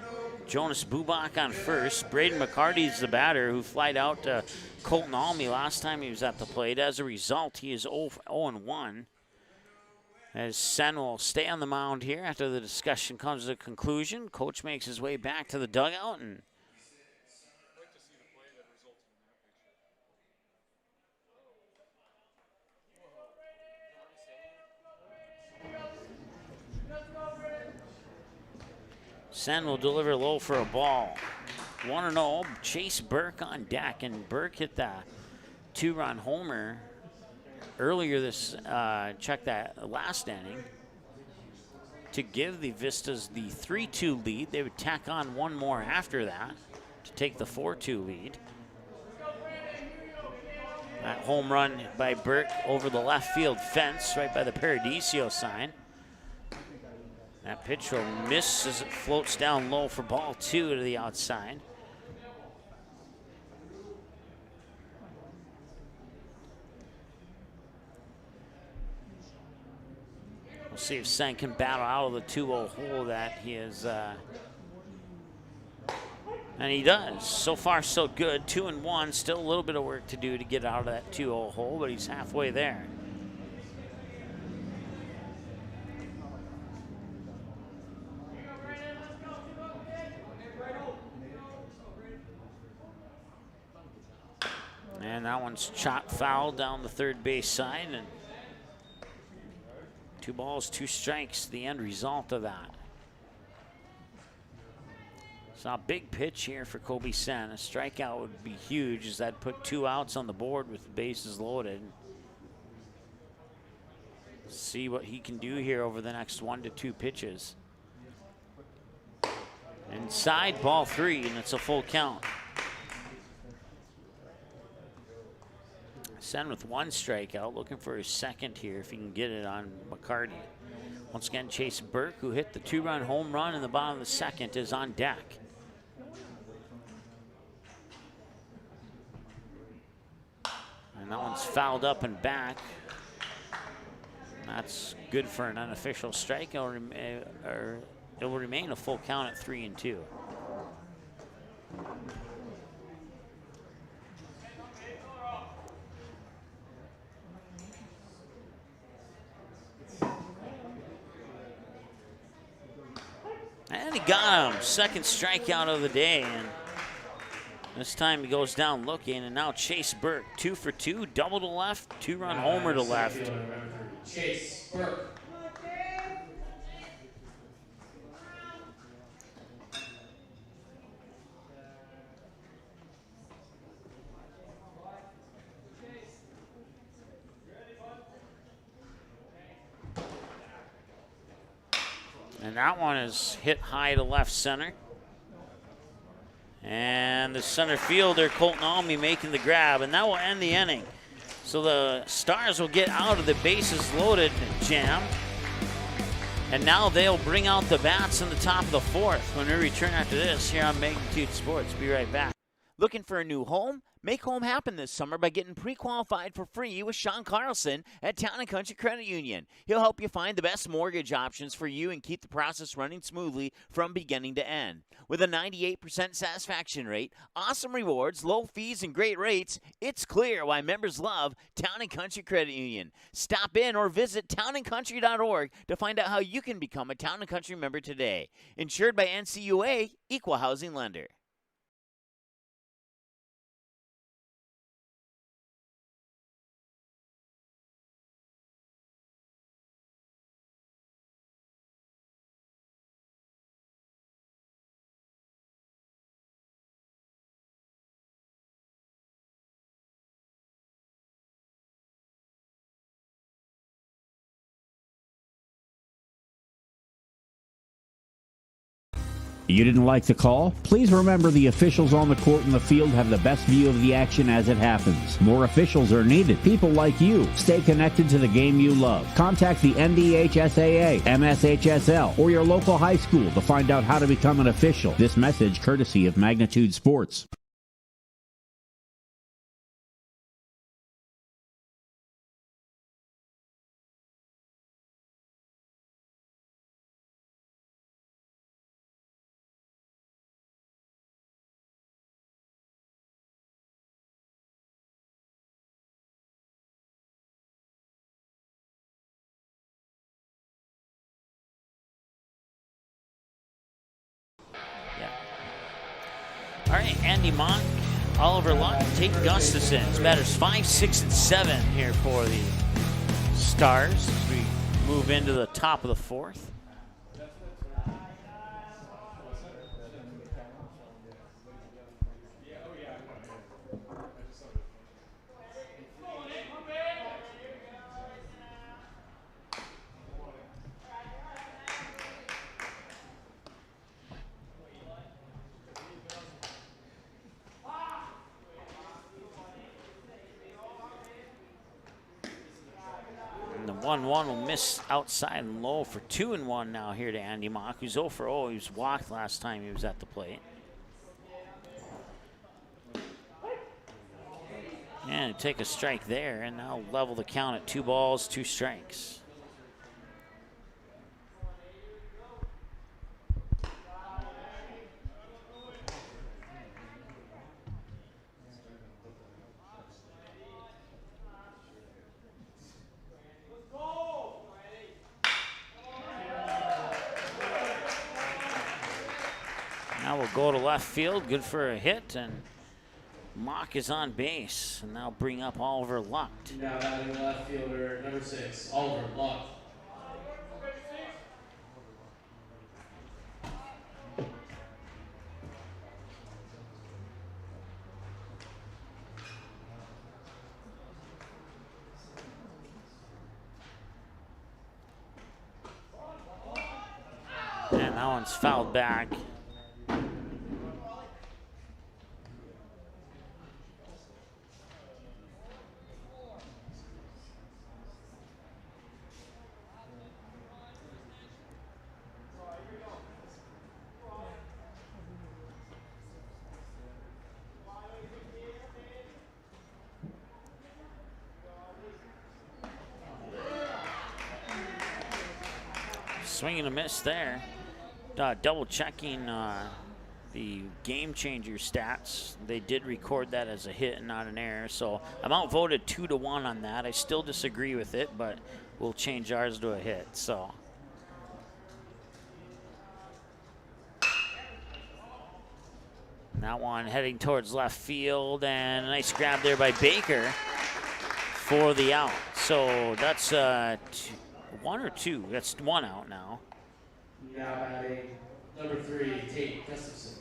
Jonas Bubak on first. Braden McCarty's the batter who flied out to Colton Almy last time he was at the plate. As a result, he is 0-1. As Sen will stay on the mound here after the discussion comes to a conclusion. Coach makes his way back to the dugout, and Sen will deliver low for a ball. 1-0, Chase Burke on deck, and Burke hit the 2-run homer earlier this, check that, last inning to give the Vistas the 3-2 lead. They would tack on one more after that to take the 4-2 lead. That home run by Burke over the left field fence right by the Paradiso sign. That pitch will miss as it floats down low for ball 2 to the outside. We'll see if Sen can battle out of the 2-0 hole that he is, and he does. So far, so good. 2-1. Still a little bit of work to do to get out of that 2-0 hole, but he's halfway there. And that one's chopped foul down the third base side, and 2 balls, 2 strikes, the end result of that. So a big pitch here for Kobe Sen. A strikeout would be huge, as that put 2 outs on the board with the bases loaded. See what he can do here over the next 1 to 2 pitches. Inside, ball 3, and it's a full count. Sen with 1 strikeout, looking for his second here if he can get it on McCarty. Once again, Chase Burke, who hit the 2-run home run in the bottom of the second, is on deck. And that one's fouled up and back. That's good for an unofficial strike. It will remain a full count at 3-2. And he got him. Second strikeout of the day. And this time he goes down looking. And now Chase Burke, 2 for 2, double to left, 2-run homer to left. Chase Burke. And that one is hit high to left center. And the center fielder, Colton Almy, making the grab, and that will end the inning. So the Stars will get out of the bases loaded jam. And now they'll bring out the bats in the top of the 4th when we return after this here on Magnitude Sports. Be right back. Looking for a new home? Make home happen this summer by getting pre-qualified for free with Sean Carlson at Town & Country Credit Union. He'll help you find the best mortgage options for you and keep the process running smoothly from beginning to end. With a 98% satisfaction rate, awesome rewards, low fees, and great rates, it's clear why members love Town & Country Credit Union. Stop in or visit townandcountry.org to find out how you can become a Town & Country member today. Insured by NCUA, Equal Housing Lender. You didn't like the call? Please remember the officials on the court and the field have the best view of the action as it happens. More officials are needed. People like you. Stay connected to the game you love. Contact the NDHSAA, MSHSL, or your local high school to find out how to become an official. This message courtesy of Magnitude Sports. All right, Andy Monk, Oliver Luck, Tate Gustafson. It's batters 5, 6, and 7 here for the Stars as we move into the top of the 4th. 1-1 will miss outside and low for 2-1 now here to Andy Mock, who's 0 for 0. He was walked last time he was at the plate. And take a strike there, and now level the count at 2 balls, 2 strikes. Now we'll go to left field, good for a hit, and Mock is on base, and now bring up Oliver Lucht. Now batting left fielder, number 6, Oliver Lucht. And that one's fouled back. Swing and a miss there. Double checking the game changer stats. They did record that as a hit and not an error. So I'm outvoted 2-1 on that. I still disagree with it, but we'll change ours to a hit. So that one heading towards left field, and a nice grab there by Baker for the out. So that's 1 or 2. That's 1 out now. Now batting number 3, Tate Gustafson.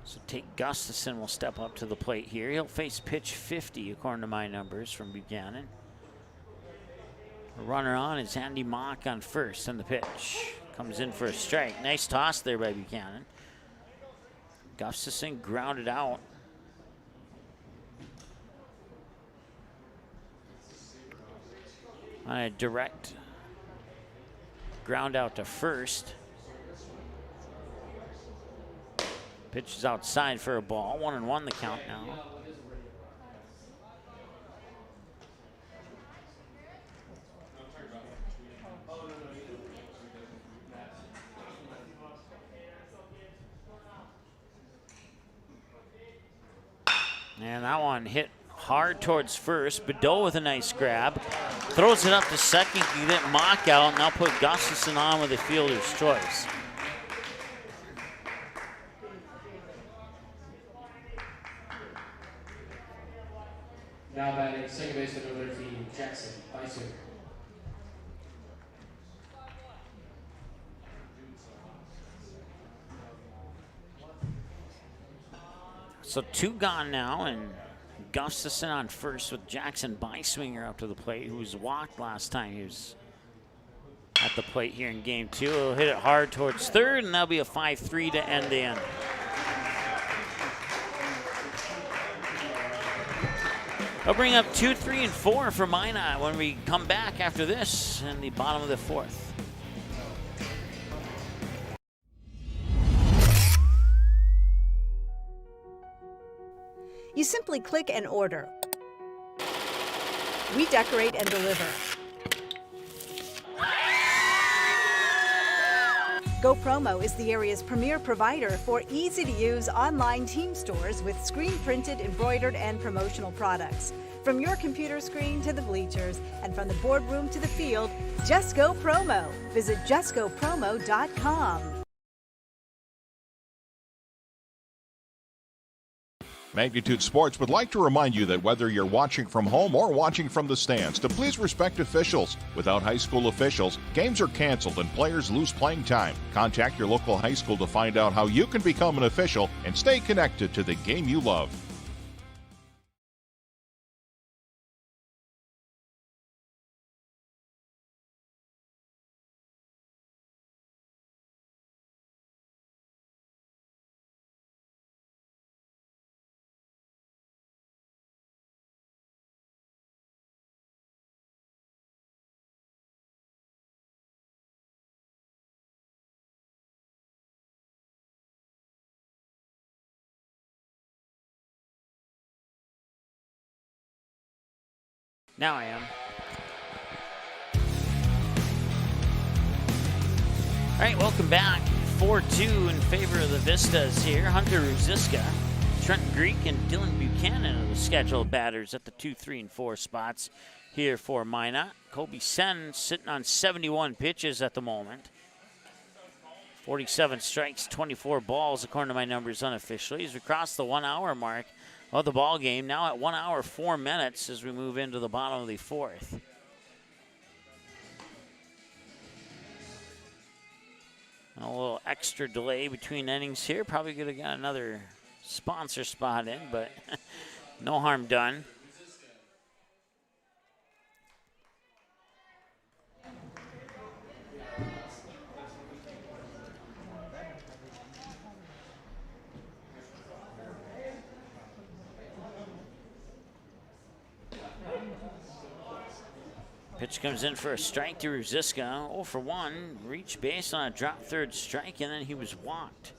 So Tate Gustafson will step up to the plate here. He'll face pitch 50 according to my numbers from Buchanan. The runner on is Andy Mock on first, and the pitch comes in for a strike. Nice toss there by Buchanan. Gustafson grounded out. On a direct ground out to first. Pitch is outside for a ball. 1-1 the count now. And that one hit hard towards first. Bedell with a nice grab. Throws it up to second. You get Mock out, and now put Gustafson on with a fielder's choice. Now batting second baseman number 13, Jackson Beiswinger. So 2 gone now, and Gustafson on first with Jackson Beiswinger up to the plate, who was walked last time he was at the plate here in game 2. He'll hit it hard towards third, and that'll be a 5-3 to end the end. I'll bring up 2, 3, and 4 for Minot when we come back after this in the bottom of the 4th. You simply click and order. We decorate and deliver. GoPromo is the area's premier provider for easy-to-use online team stores with screen-printed, embroidered, and promotional products. From your computer screen to the bleachers, and from the boardroom to the field, just go promo. Visit justgopromo.com. Magnitude Sports would like to remind you that whether you're watching from home or watching from the stands, to please respect officials. Without high school officials, games are canceled and players lose playing time. Contact your local high school to find out how you can become an official and stay connected to the game you love. Now I am. All right, welcome back. 4-2 in favor of the Vistas here. Hunter Ruziska, Trent Greek, and Dylan Buchanan are the scheduled batters at the 2, 3, and 4 spots here for Minot. Kobe Sen sitting on 71 pitches at the moment. 47 strikes, 24 balls, according to my numbers unofficially. As we cross the 1 hour mark of the ball game, now at 1 hour, 4 minutes as we move into the bottom of the 4th. A little extra delay between innings here. Probably could have got another sponsor spot in, but no harm done. Pitch comes in for a strike to Ruziska. 0 for 1. Reached base on a drop third strike, and then he was walked.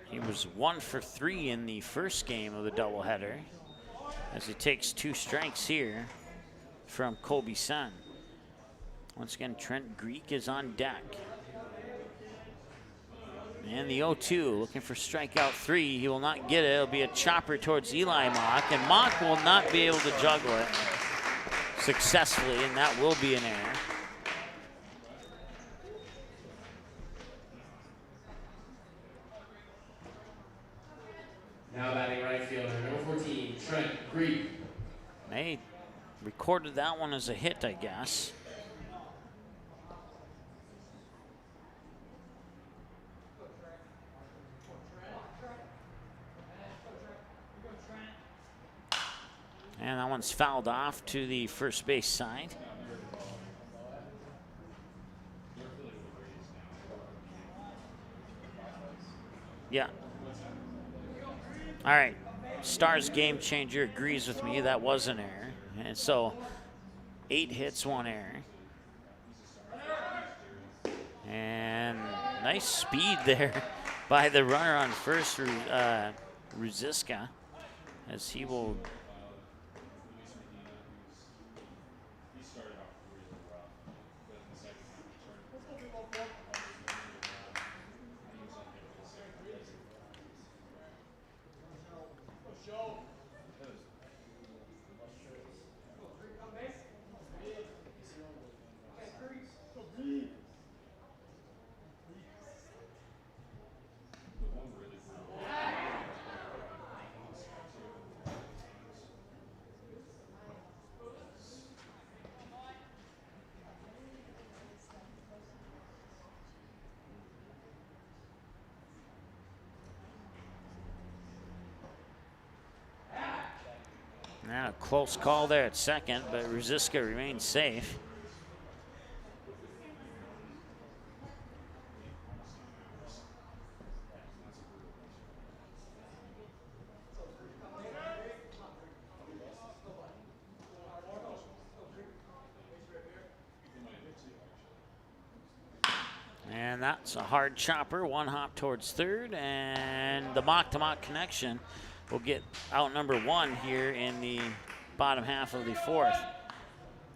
He was 1 for 3 in the first game of the doubleheader, as he takes 2 strikes here from Kobe Sen. Once again, Trent Greek is on deck. And the 0-2, looking for strikeout 3. He will not get it. It'll be a chopper towards Eli Mock, and Mock will not be able to juggle it successfully, and that will be an error. Now batting right fielder, number 14, Trent Greek. They recorded that one as a hit, I guess. And that one's fouled off to the first base side. Yeah. All right. Stars Game Changer agrees with me. That was an error. And so 8 hits, 1 error. And nice speed there by the runner on first, Ruziska, as he will a close call there at second, but Ruziska remains safe. And that's a hard chopper, 1 hop towards third, and the Mock-to-Mock connection will get out number 1 here in the bottom half of the 4th.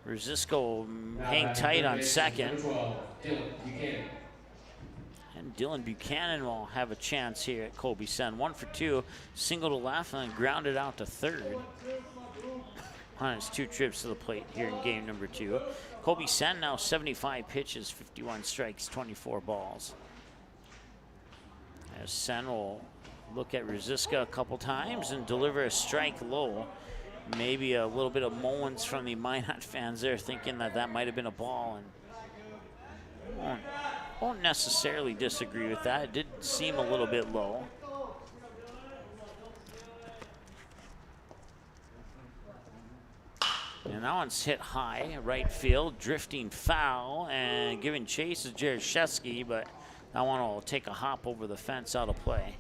Ruziska will hang tight on second. 12, Dylan Buchanan. And Dylan Buchanan will have a chance here at Kobe Sen. 1 for 2, single to left, and then grounded out to third on his 2 trips to the plate here in game number 2. Kobe Sen now 75 pitches, 51 strikes, 24 balls. As Sen will look at Ruziska a couple times and deliver a strike low. Maybe a little bit of moans from the Minot fans there, thinking that that might have been a ball, and won't necessarily disagree with that. It did seem a little bit low. And that one's hit high, right field, drifting foul, and giving chase is Jaroszewski, but that one will take a hop over the fence out of play.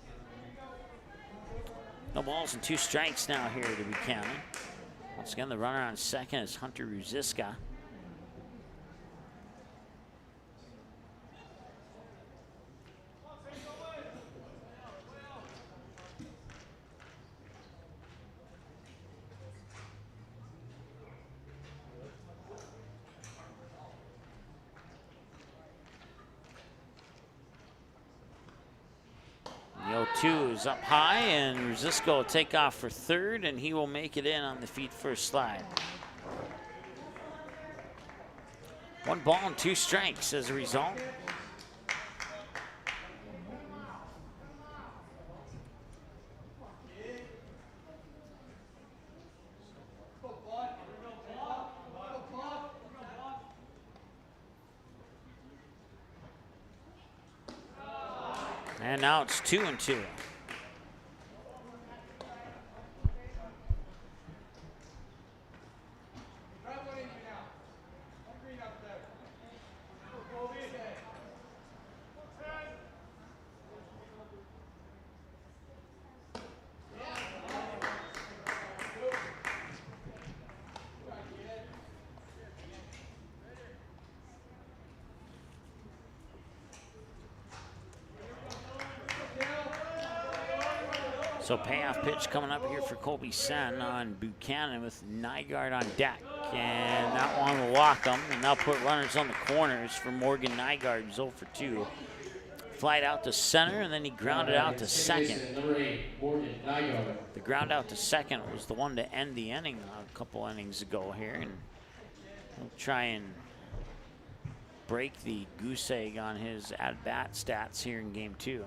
No balls and 2 strikes now here to Buchanan. Once again, the runner on second is Hunter Ruziska. 1-2 is up high, and Ruzicka will take off for third, and he will make it in on the feet first slide. 1 ball and 2 strikes as a result. And now it's 2-2. So payoff pitch coming up here for Colby Sen on Buchanan with Nygaard on deck. And that one will walk him, and they'll put runners on the corners for Morgan Nygaard, who's 0 for 2. Flight out to center, and then he grounded out to second. Number 8, Morgan Nygaard. The ground out to second was the one to end the inning a couple innings ago here, and he'll try and break the goose egg on his at-bat stats here in game 2.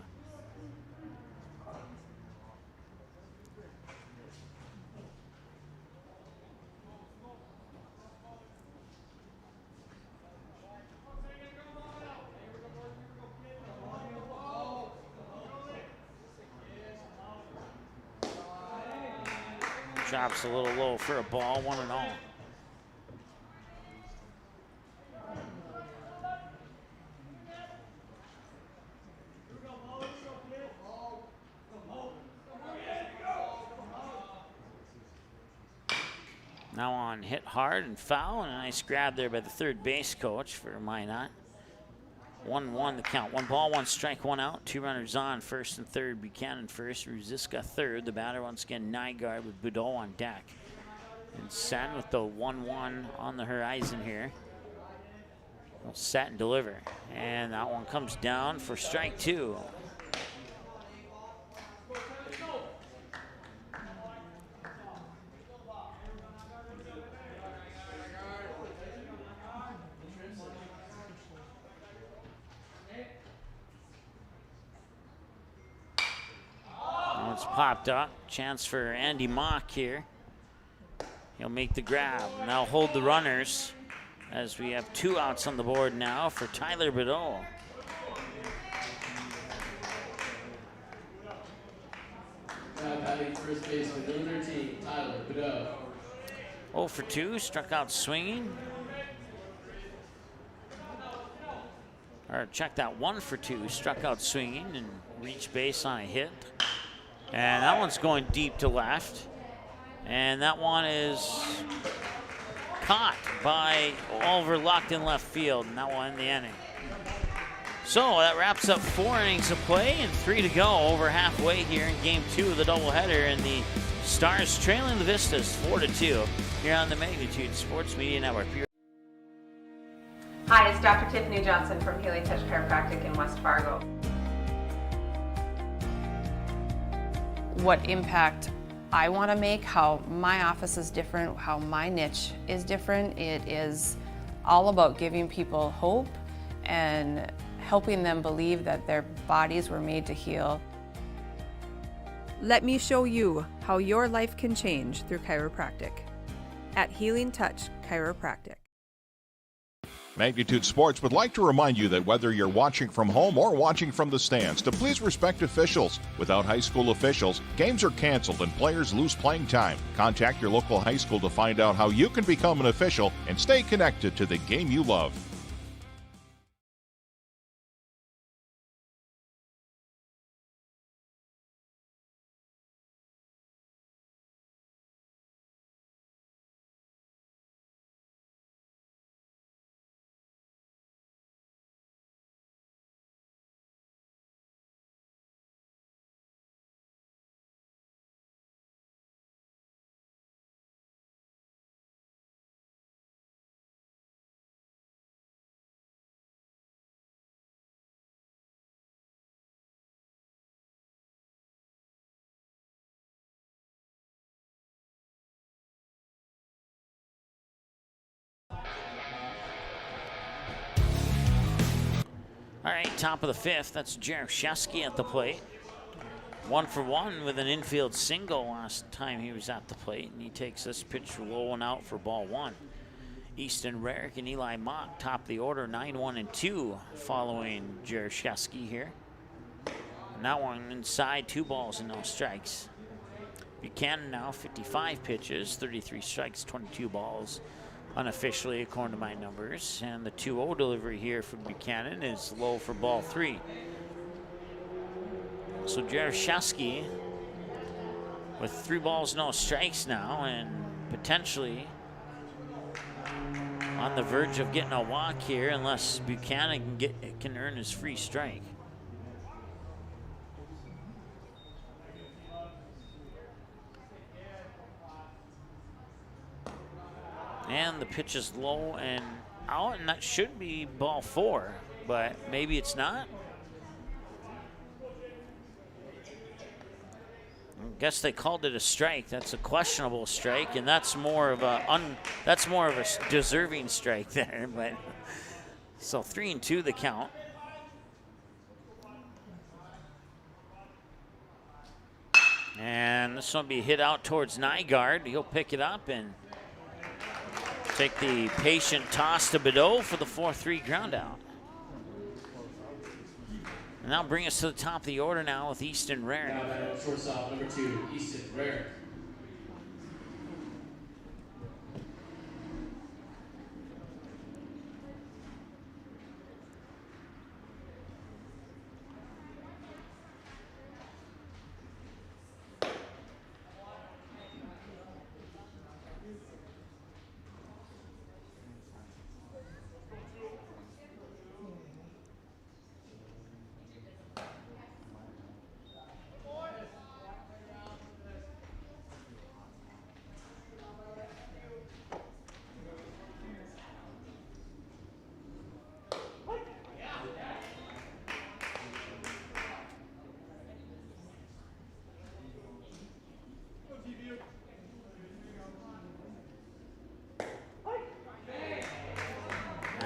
Drops a little low for a ball, 1-0. Now on hit hard and foul, and a nice grab there by the third base coach for Minot. 1-1 the count. 1 ball, 1 strike, 1 out. 2 runners on, first and third. Buchanan first, Ruzicka third. The batter once again Nygaard with Boudreau on deck. And Sen with the 1-1 on the horizon here. Will set and deliver. And that one comes down for strike 2. It's popped up. Chance for Andy Mock here. He'll make the grab. Now hold the runners as we have 2 outs on the board now for Tyler Boudreau. Now batting first baseman, number 13, Tyler Boudreau. 0 for 2, struck out swinging. Or check that, 1 for 2, struck out swinging and reached base on a hit. And that one's going deep to left. And that one is caught by Oliver, locked in left field, and that will end the inning. So that wraps up 4 innings of play and 3 to go, over halfway here in game 2 of the doubleheader, and the Stars trailing the Vistas 4-2 here on the Magnitude Sports Media Network. Hi, it's Dr. Tiffany Johnson from Healing Touch Chiropractic in West Fargo. What impact I want to make, how my office is different, how my niche is different. It is all about giving people hope and helping them believe that their bodies were made to heal. Let me show you how your life can change through chiropractic at Healing Touch Chiropractic. Magnitude Sports would like to remind you that whether you're watching from home or watching from the stands, to please respect officials. Without high school officials, games are canceled and players lose playing time. Contact your local high school to find out how you can become an official and stay connected to the game you love. All right, top of the fifth. That's Jaroszewski at the plate. 1 for 1 with an infield single last time he was at the plate, and he takes this pitch low and out for ball 1. Easton Rarick and Eli Mock top the order, 9-1-2 following Jaroszewski here. And that one inside, 2 balls and no strikes. Buchanan now 55 pitches, 33 strikes, 22 balls unofficially according to my numbers. And the 2-0 delivery here from Buchanan is low for ball 3. So Jaroszewski with 3 balls, no strikes now, and potentially on the verge of getting a walk here unless Buchanan can earn his free strike. And the pitch is low and out, and that should be ball 4, but maybe it's not. I guess they called it a strike. That's a questionable strike, and that's more of a deserving strike there. But so 3-2 the count. And this one will be hit out towards Nygaard. He'll pick it up and take the patient toss to Bideau for the 4-3 ground out. And that'll bring us to the top of the order now with Easton Rarick. Now shortstop number 2, Easton Rarick.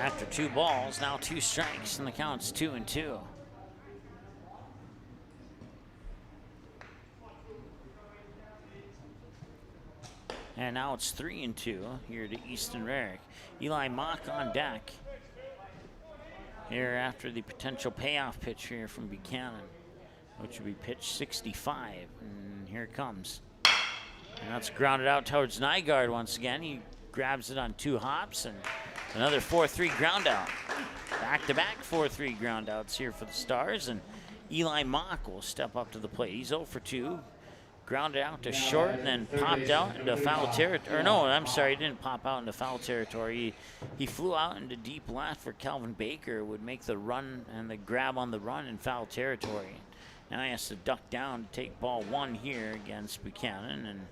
After 2 balls, now 2 strikes, and the count's 2-2. And now it's 3-2 here to Easton Rarick. Eli Mock on deck here after the potential payoff pitch here from Buchanan, which would be pitch 65. And here it comes. And that's grounded out towards Nygaard once again. He grabs it on 2 hops, and another 4-3 ground out. Back-to-back 4-3 ground outs here for the Stars, and Eli Mock will step up to the plate. He's 0 for 2. Grounded out to short and then popped out into foul territory. Or no, I'm sorry, he didn't pop out into foul territory. He flew out into deep left for Calvin Baker, would make the run and the grab on the run in foul territory. Now he has to duck down to take ball 1 here against Buchanan, and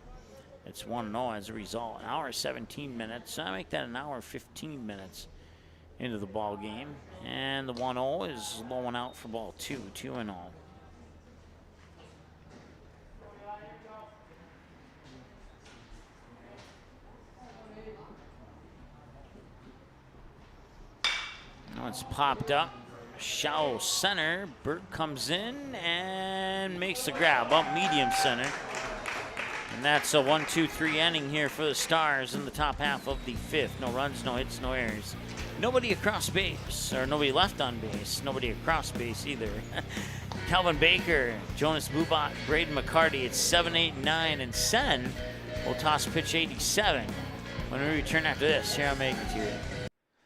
it's 1-0 as a result. 1 hour 17 minutes. I make that 1 hour 15 minutes into the ball game. And the 1-0 is low and out for ball 2, 2-0. Now it's popped up. Shallow center. Burt comes in and makes the grab up medium center. And that's a 1-2-3 inning here for the Stars in the top half of the 5th. No runs, no hits, no errors. Nobody across base, or nobody left on base. Nobody across base either. Calvin Baker, Jonas Bubot, Braden McCarty. It's 7, 8, 9, and Sen will toss pitch 87. When we return after this, here on Magnitude.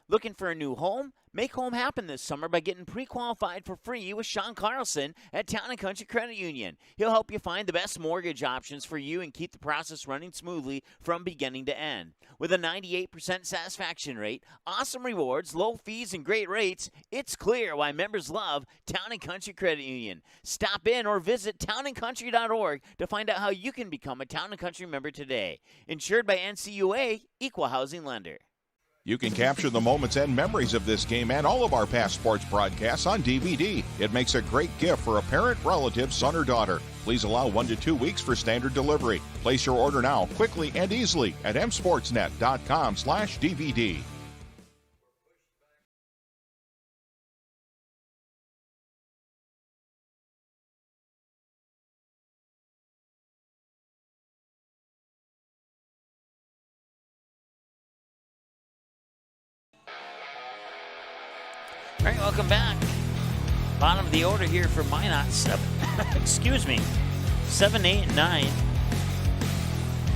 Looking for a new home? Make home happen this summer by getting pre-qualified for free with Sean Carlson at Town & Country Credit Union. He'll help you find the best mortgage options for you and keep the process running smoothly from beginning to end. With a 98% satisfaction rate, awesome rewards, low fees, and great rates, it's clear why members love Town & Country Credit Union. Stop in or visit townandcountry.org to find out how you can become a Town & Country member today. Insured by NCUA, Equal Housing Lender. You can capture the moments and memories of this game and all of our past sports broadcasts on DVD. It makes a great gift for a parent, relative, son, or daughter. Please allow 1 to 2 weeks for standard delivery. Place your order now, quickly and easily at msportsnet.com/DVD. All right, welcome back. Bottom of the order here for Minot. Excuse me. 7, 8, 9.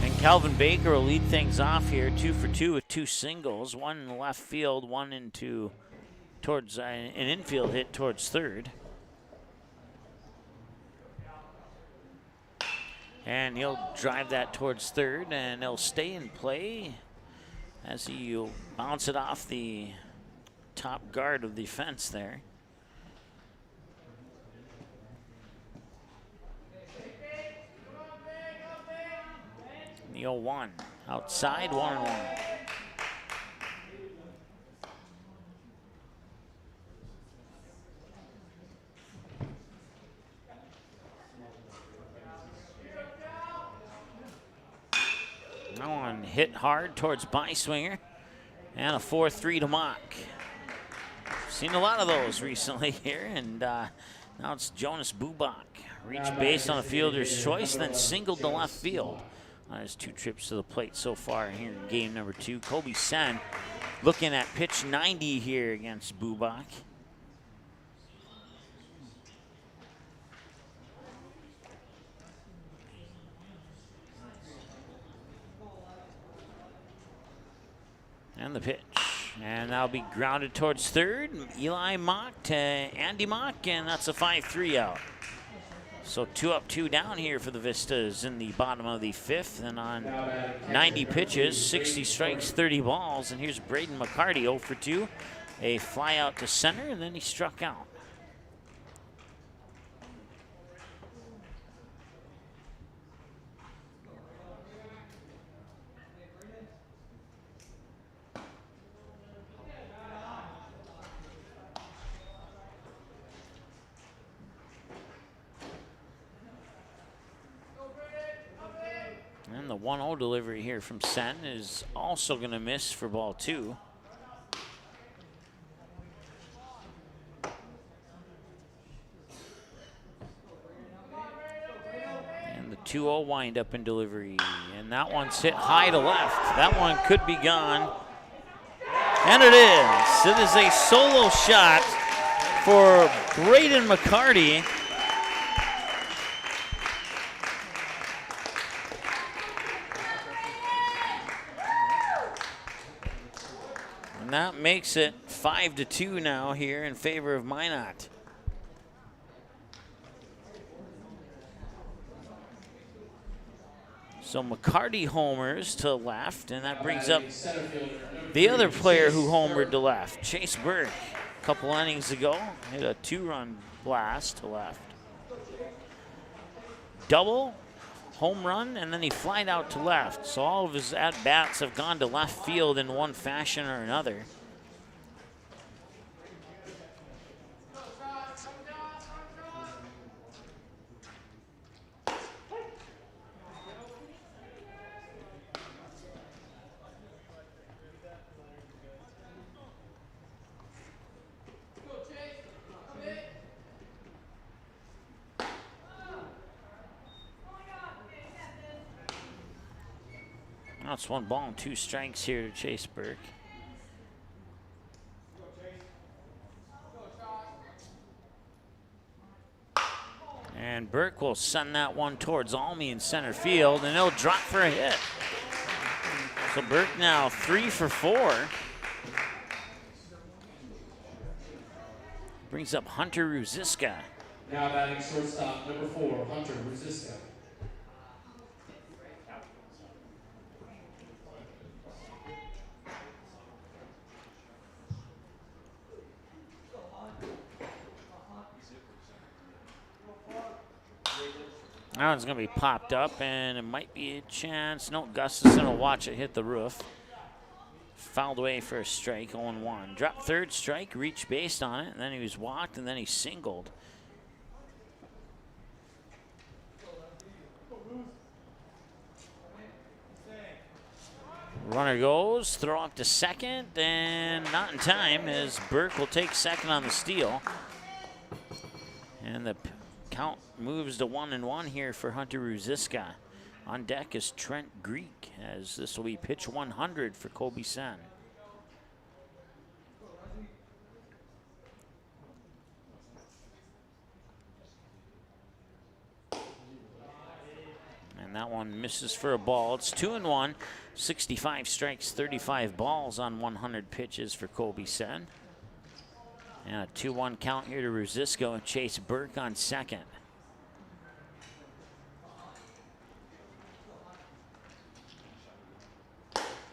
And Calvin Baker will lead things off here, 2 for 2 with 2 singles, one in the left field, one into towards an infield hit towards third. And he'll drive that towards third, and he'll stay in play as he'll bounce it off the top guard of the fence there. The 0-1 outside, 1-1. That one hit hard towards Byswinger, and a 4-3 to Mock. Seen a lot of those recently here, and now it's Jonas Bubak. Reached base on a fielder's choice, then singled to left field on his 2 trips to the plate so far here in game number 2. Kobe Sen looking at pitch 90 here against Bubak. And the pitch. And that'll be grounded towards third. Eli Mock to Andy Mock, and that's a 5-3 out. So 2 up, 2 down here for the Vistas in the bottom of the 5th. And on 90 pitches, 60 strikes, 30 balls. And here's Braden McCarty, 0 for 2. A fly out to center, and then he struck out. And the 1-0 delivery here from Sen is also going to miss for ball 2. And the 2-0 windup in delivery. And that one's hit high to left. That one could be gone. And it is. It is a solo shot for Braden McCarty. And that makes it 5-2 now here in favor of Minot. So McCarty homers to left, and that brings up the other player who homered to left, Chase Burke. A couple innings ago, hit a 2-run blast to left. Double, home run, and then he flied out to left. So all of his at-bats have gone to left field in one fashion or another. Now it's 1 ball and 2 strikes here to Chase Burke. And Burke will send that one towards Almy in center field, and he'll drop for a hit. So Burke now 3 for 4. Brings up Hunter Ruziska. Now batting shortstop, number 4, Hunter Ruziska. That one's going to be popped up, and it might be a chance. No, Gustafson will watch it hit the roof. Fouled away for a strike, 0-1. Dropped third strike, reached base on it, and then he was walked, and then he singled. Runner goes, throw up to second, and not in time as Burke will take second on the steal. And the count moves to 1-1 here for Hunter Ruziska. On deck is Trent Greek, as this will be pitch 100 for Kobe Sen. That one misses for a ball. It's 2-1. 65 strikes, 35 balls on 100 pitches for Colby Sen. And a 2-1 count here to Rusisco and Chase Burke on second.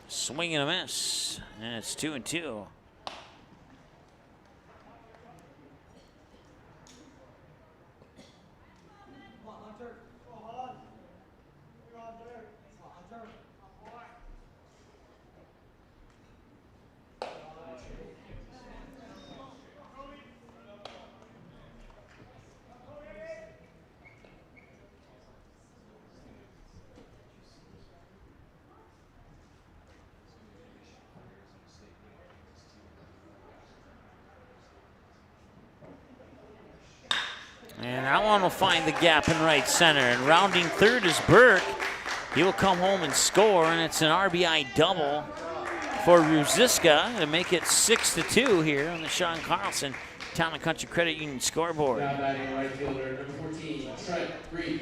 Swing and a miss, and it's 2-2. And that one will find the gap in right center. And rounding third is Burke. He will come home and score, and it's an RBI double for Ruziska to make it 6-2 here on the Sean Carlson Town and Country Credit Union scoreboard. Now batting right fielder, number 14, Trent Green.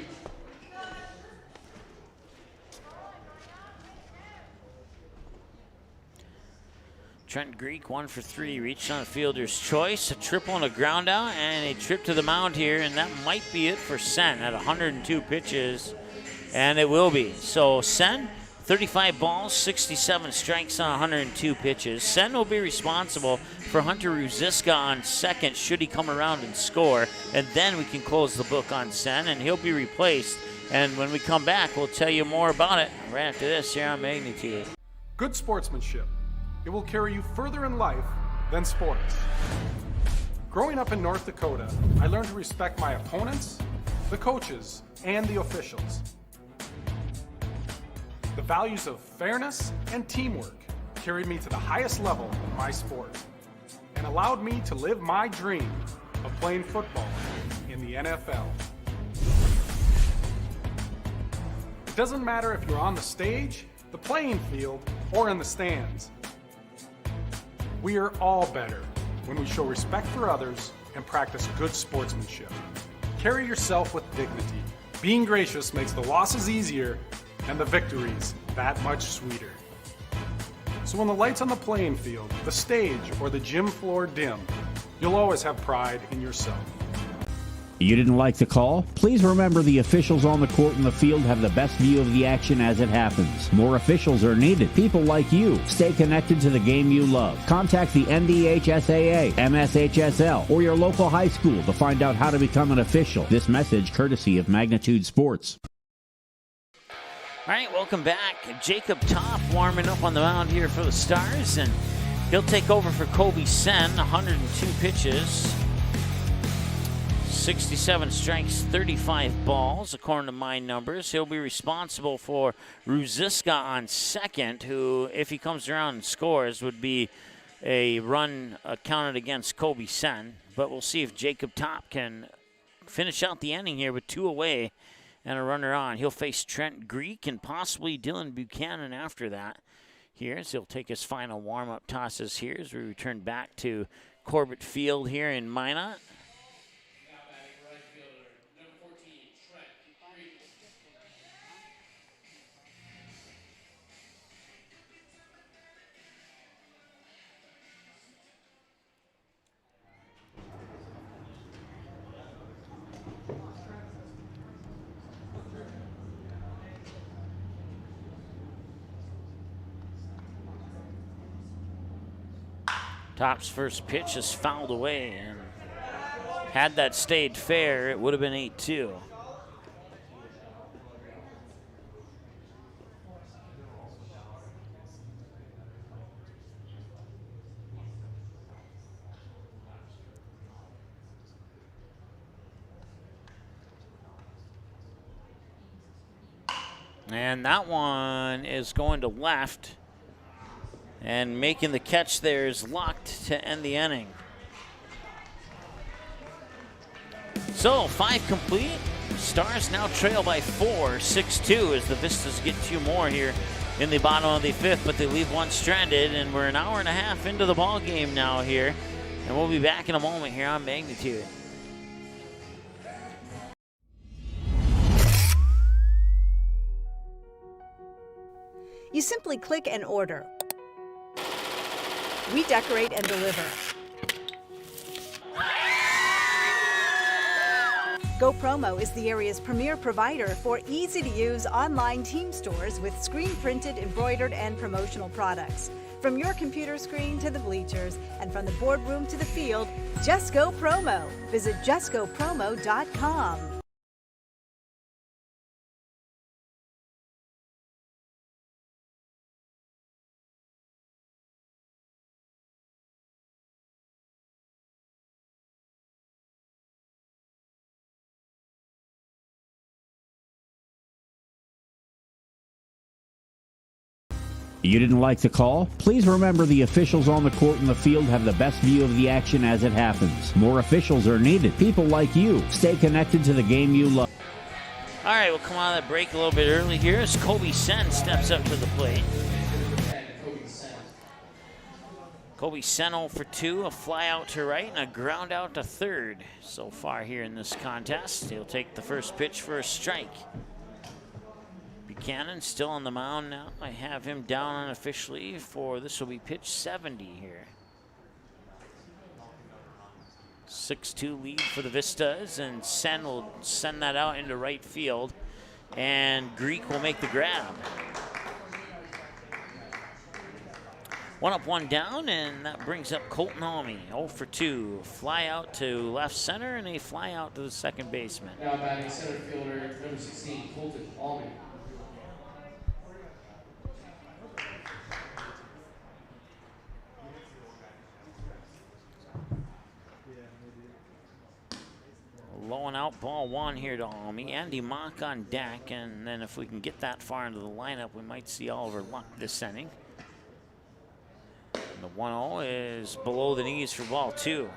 Trent Greek, 1 for 3, reached on a fielder's choice, a triple and a ground out, and a trip to the mound here, and that might be it for Sen at 102 pitches, and it will be. So Sen, 35 balls, 67 strikes on 102 pitches. Sen will be responsible for Hunter Ruziska on second should he come around and score, and then we can close the book on Sen, and he'll be replaced. And when we come back, we'll tell you more about it right after this here on Magnitude. Good sportsmanship. It will carry you further in life than sports. Growing up in North Dakota, I learned to respect my opponents, the coaches, and the officials. The values of fairness and teamwork carried me to the highest level in my sport and allowed me to live my dream of playing football in the NFL. It doesn't matter if you're on the stage, the playing field, or in the stands. We are all better when we show respect for others and practice good sportsmanship. Carry yourself with dignity. Being gracious makes the losses easier and the victories that much sweeter. So when the lights on the playing field, the stage, or the gym floor dim, you'll always have pride in yourself. You didn't like the call? Please remember the officials on the court and the field have the best view of the action as it happens. More officials are needed. People like you. Stay connected to the game you love. Contact the NDHSAA, MSHSL, or your local high school to find out how to become an official. This message courtesy of Magnitude Sports. All right, welcome back. Jacob Topp warming up on the mound here for the Stars, and he'll take over for Colby Sen, 102 pitches. 67 strikes, 35 balls, according to my numbers. He'll be responsible for Ruziska on second, who, if he comes around and scores, would be a run counted against Colby Sen. But we'll see if Jacob Topp can finish out the inning here with 2 away and a runner on. He'll face Trent Greek and possibly Dylan Buchanan after that. Here, so he'll take his final warm-up tosses here as we return back to Corbett Field here in Minot. Topp's first pitch is fouled away, and had that stayed fair, it would have been 8-2. And that one is going to left. And making the catch there is locked to end the inning. So 5 complete. Stars now trail by 4, 6-2 as the Vistas get 2 more here in the bottom of the 5th, but they leave 1 stranded, and we're an hour and a half into the ball game now here. And we'll be back in a moment here on Magnitude. You simply click and order. We decorate and deliver. GoPromo is the area's premier provider for easy-to-use online team stores with screen-printed, embroidered, and promotional products. From your computer screen to the bleachers, and from the boardroom to the field, just go promo. Visit justgopromo.com. You didn't like the call? Please remember the officials on the court and the field have the best view of the action as it happens. More officials are needed. People like you. Stay connected to the game you love. All right, we'll come out of that break a little bit early here as Kobe Sen steps up to the plate. Kobe Sen 0 for 2, a fly out to right and a ground out to third so far here in this contest. He'll take the first pitch for a strike. Buchanan still on the mound now. I have him down unofficially for this will be pitch 70 here. 6-2 lead for the Vistas, and Sen will send that out into right field, and Greek will make the grab. 1 up, 1 down, and that brings up Colton Almy. 0 for 2. Fly out to left center and a fly out to the second baseman. Now batting center fielder, number 16, Colton Almy. Low and out, ball 1 here to Almy. Andy Mock on deck, and then if we can get that far into the lineup, we might see Oliver Luck this inning. And the 1-0 is below the knees for ball 2.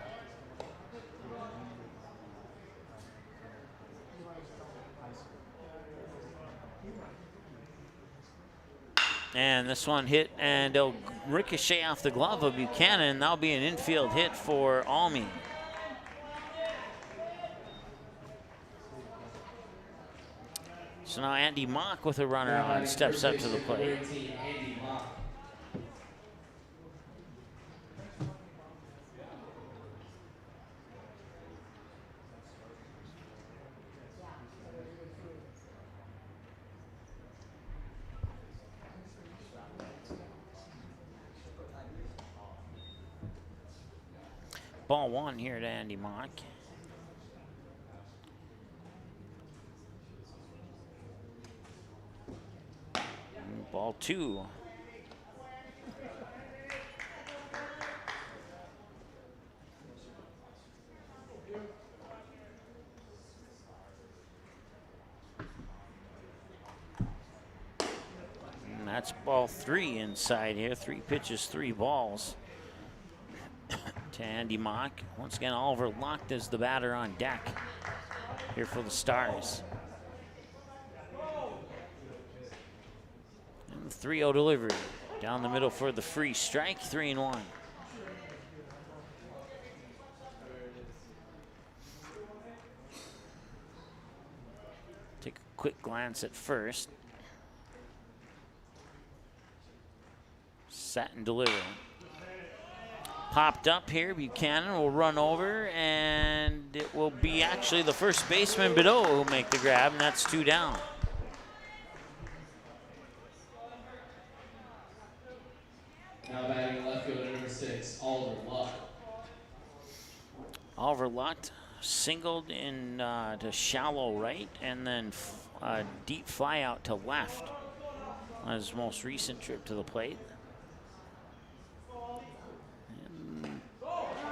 And this one hit, and it'll ricochet off the glove of Buchanan. That'll be an infield hit for Almy. So now Andy Mock with a runner on steps up to the plate. Ball 1 here to Andy Mock. Ball 2. And that's ball 3 inside here. 3 pitches, 3 balls to Andy Mock. Once again, Oliver Luck is the batter on deck here for the Stars. 3-0 delivery. Down the middle for the free strike, 3-1. Take a quick glance at first. Set and deliver. Popped up here, Buchanan will run over, and it will be actually the first baseman, Minot, who will make the grab, and that's 2 down. Now batting left fielder number 6, Oliver Luck. Oliver Luck singled in to shallow right, and then a deep fly out to left on his most recent trip to the plate. And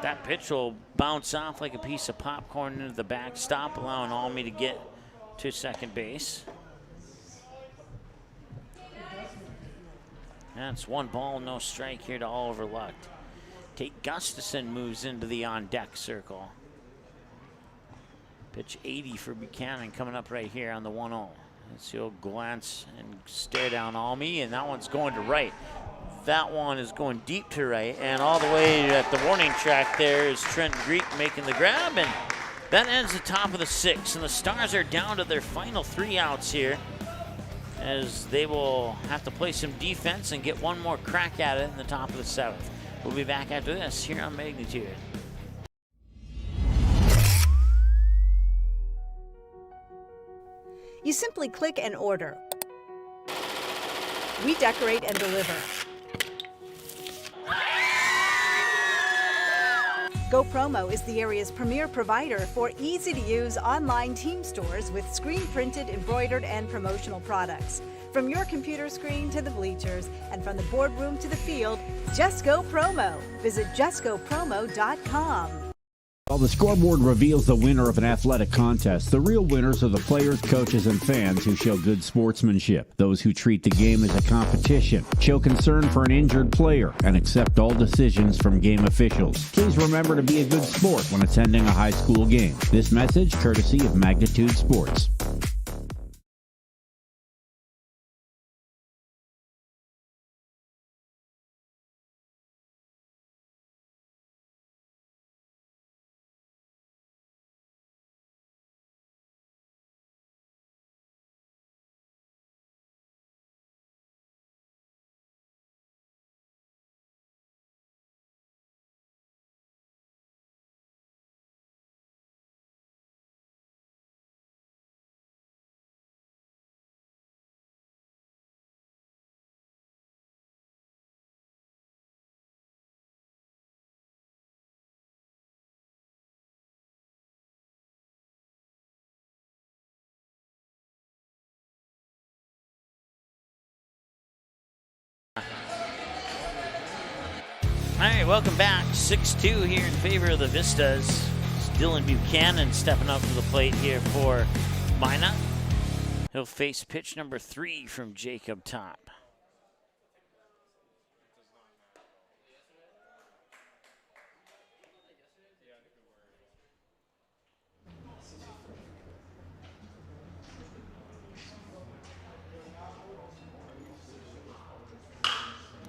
that pitch will bounce off like a piece of popcorn into the backstop, allowing Almy to get to second base. That's 1 ball, no strike here to Oliver Luck. Tate Gustafson moves into the on-deck circle. Pitch 80 for Buchanan coming up right here on the 1-0. So he'll glance and stare down Almy, and that one's going to right. That one is going deep to right, and all the way at the warning track there is Trent Greek making the grab, and that ends the top of the 6th, and the Stars are down to their final 3 outs here as they will have to play some defense and get one more crack at it in the top of the 7th. We'll be back after this here on Magnitude. You simply click and order. We decorate and deliver. Go Promo is the area's premier provider for easy-to-use online team stores with screen-printed, embroidered, and promotional products. From your computer screen to the bleachers, and from the boardroom to the field, just go Promo. Visit justgopromo.com. While the scoreboard reveals the winner of an athletic contest, the real winners are the players, coaches, and fans who show good sportsmanship. Those who treat the game as a competition, show concern for an injured player, and accept all decisions from game officials. Please remember to be a good sport when attending a high school game. This message courtesy of Magnitude Sports. All right, welcome back. 6-2 here in favor of the Vistas. It's Dylan Buchanan stepping up to the plate here for Minot. He'll face pitch number 3 from Jacob Top.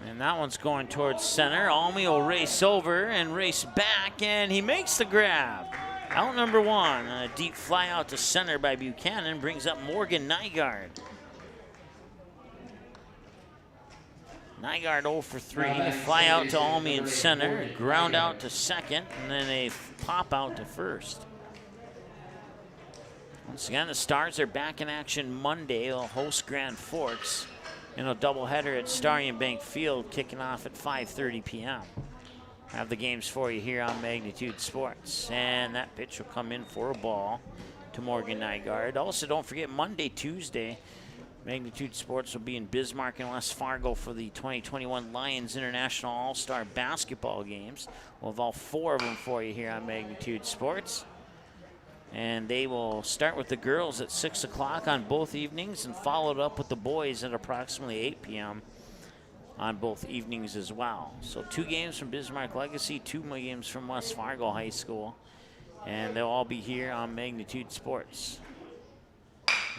And that one's going towards center. Almy will race over and race back, and he makes the grab. Out number 1. A deep fly out to center by Buchanan brings up Morgan Nygaard. Nygaard 0 for 3. A fly out to Almy in center. Ground out to second, and then a pop out to first. Once again, the Stars are back in action Monday. They'll host Grand Forks in a doubleheader at Starion Bank Field, kicking off at 5:30 p.m. Have the games for you here on Magnitude Sports. And that pitch will come in for a ball to Morgan Nygaard. Also, don't forget Monday, Tuesday, Magnitude Sports will be in Bismarck and West Fargo for the 2021 Lions International All-Star Basketball Games. We'll have all 4 of them for you here on Magnitude Sports. And they will start with the girls at 6 o'clock on both evenings and followed up with the boys at approximately 8 p.m. on both evenings as well. So 2 games from Bismarck Legacy, 2 games from West Fargo High School. And they'll all be here on Magnitude Sports.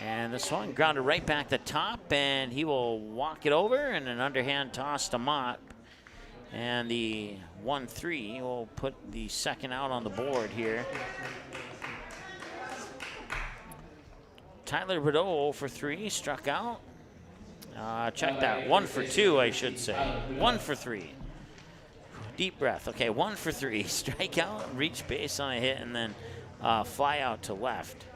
And this one grounded right back to Top, and he will walk it over, and an underhand toss to Mott. And the 1-3 will put the second out on the board here. Tyler Rideau 0 for 3, struck out. Check that, 1 for 2, I should say. 1 for 3. Deep breath. Okay, 1 for 3. Strikeout, reach base on a hit, and then fly out to left.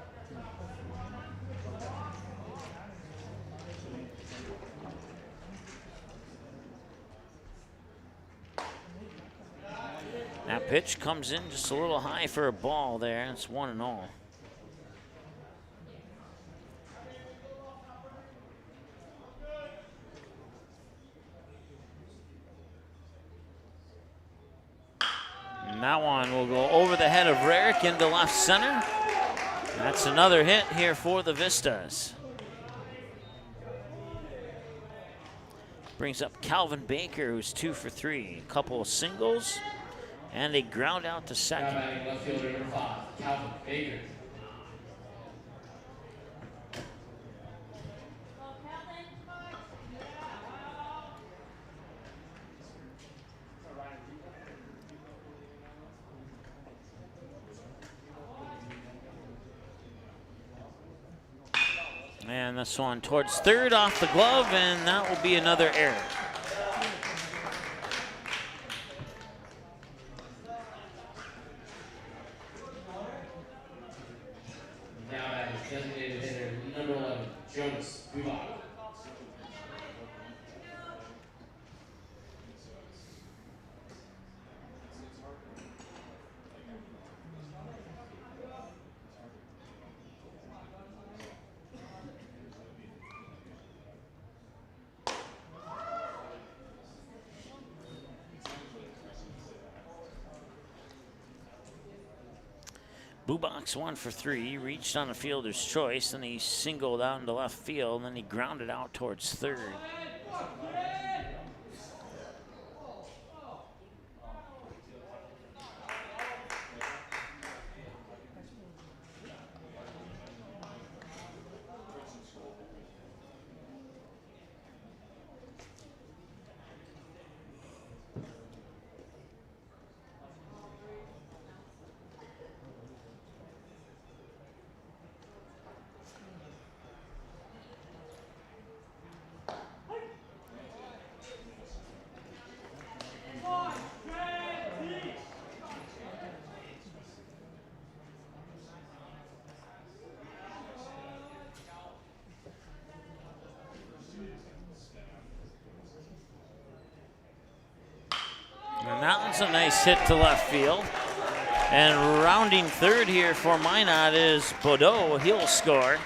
That pitch comes in just a little high for a ball there. It's 1-0. And that one will go over the head of Rarick into left center. That's another hit here for the Vistas. Brings up Calvin Baker, who's 2 for 3. A couple of singles and a ground out to second. Left fielder number 5, Calvin Baker. And this one towards third off the glove, and that will be another error. Now that is designated hitter number 11, Jonas Bubak. Bubak's 1 for 3. He reached on a fielder's choice, and he singled out into left field, and then he grounded out towards third. And that one's a nice hit to left field. And rounding third here for Minot is Bordeaux. He'll score.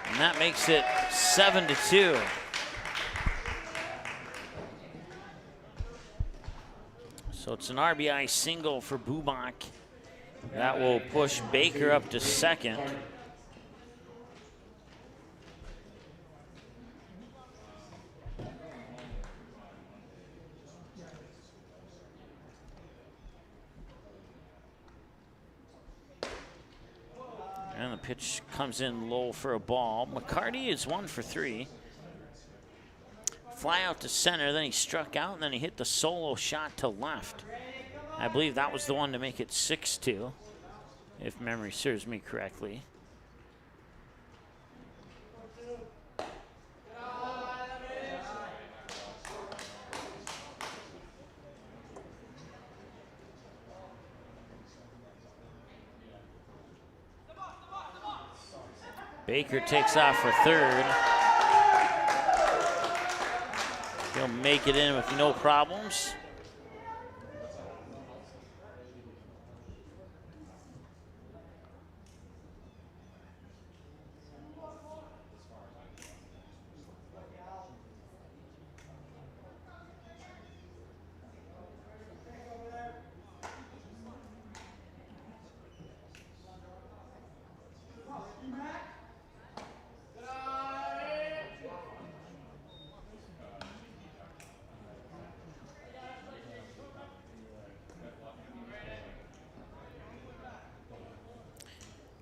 And that makes it 7-2. So it's an RBI single for Bubak. That will push Baker up to second. And the pitch comes in low for a ball. McCarty is 1 for 3. Fly out to center, then he struck out, and then he hit the solo shot to left. I believe that was the one to make it 6-2, if memory serves me correctly. Baker takes off for third. He'll make it in with no problems.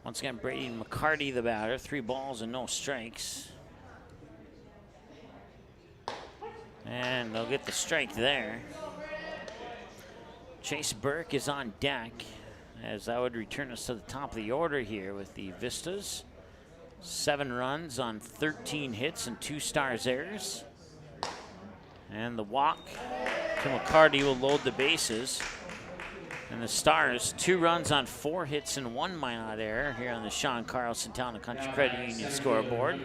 Once again, Brady McCarty, the batter. 3 balls and no strikes. And they'll get the strike there. Chase Burke is on deck, as that would return us to the top of the order here with the Vistas. 7 runs on 13 hits and 2 stars errors. And the walk to McCarty will load the bases. And the Stars, 2 runs on 4 hits and 1 Minot error here on the Sean Carlson Town and Country Credit Union scoreboard.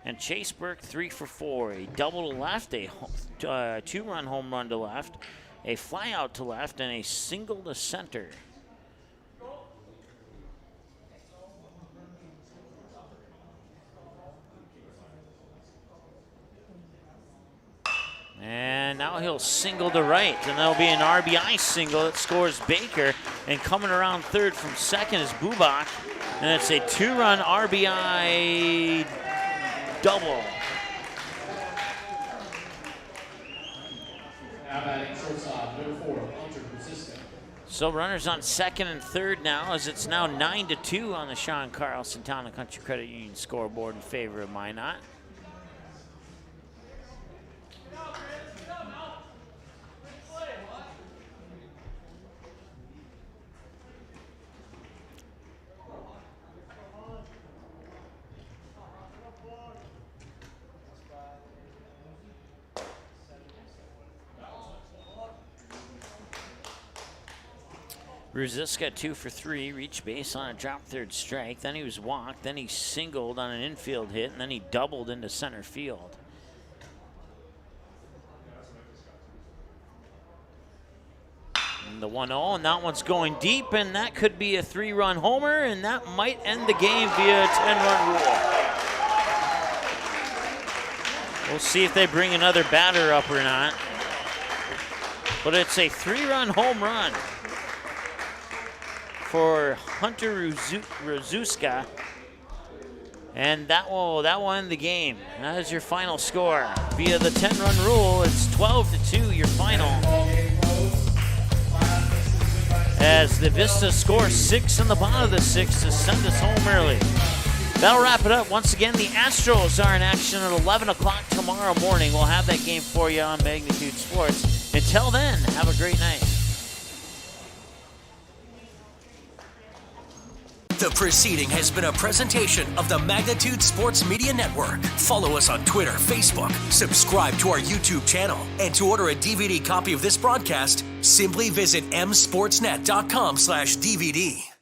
And Chase Burke 3 for 4, a double to left, a 2-run home run to left, a fly out to left, and a single to center. And now he'll single to right, and that'll be an RBI single that scores Baker. And coming around third from second is Bubak, and it's a 2-run RBI double. Now batting shortstop, number 4, Hunter Francisco. So runners on second and third now, as it's now 9-2 on the Sean Carlson Town and Country Credit Union scoreboard in favor of Minot. Ruziska 2 for 3, reached base on a drop third strike. Then he was walked. Then he singled on an infield hit, and then he doubled into center field. And the 1-0, and that one's going deep, and that could be a 3-run homer, and that might end the game via a 10-run rule. We'll see if they bring another batter up or not. But it's a 3-run home run for Hunter Ruziska. And that will end the game. That is your final score. Via the 10-run rule, it's 12-2, your final. As the Vistas score 6 in the bottom of the 6th to send us home early. That'll wrap it up. Once again, the Astros are in action at 11 o'clock tomorrow morning. We'll have that game for you on Magnitude Sports. Until then, have a great night. The proceeding has been a presentation of the Magnitude Sports Media Network. Follow us on Twitter, Facebook, subscribe to our YouTube channel, and to order a DVD copy of this broadcast, simply visit msportsnet.com/DVD.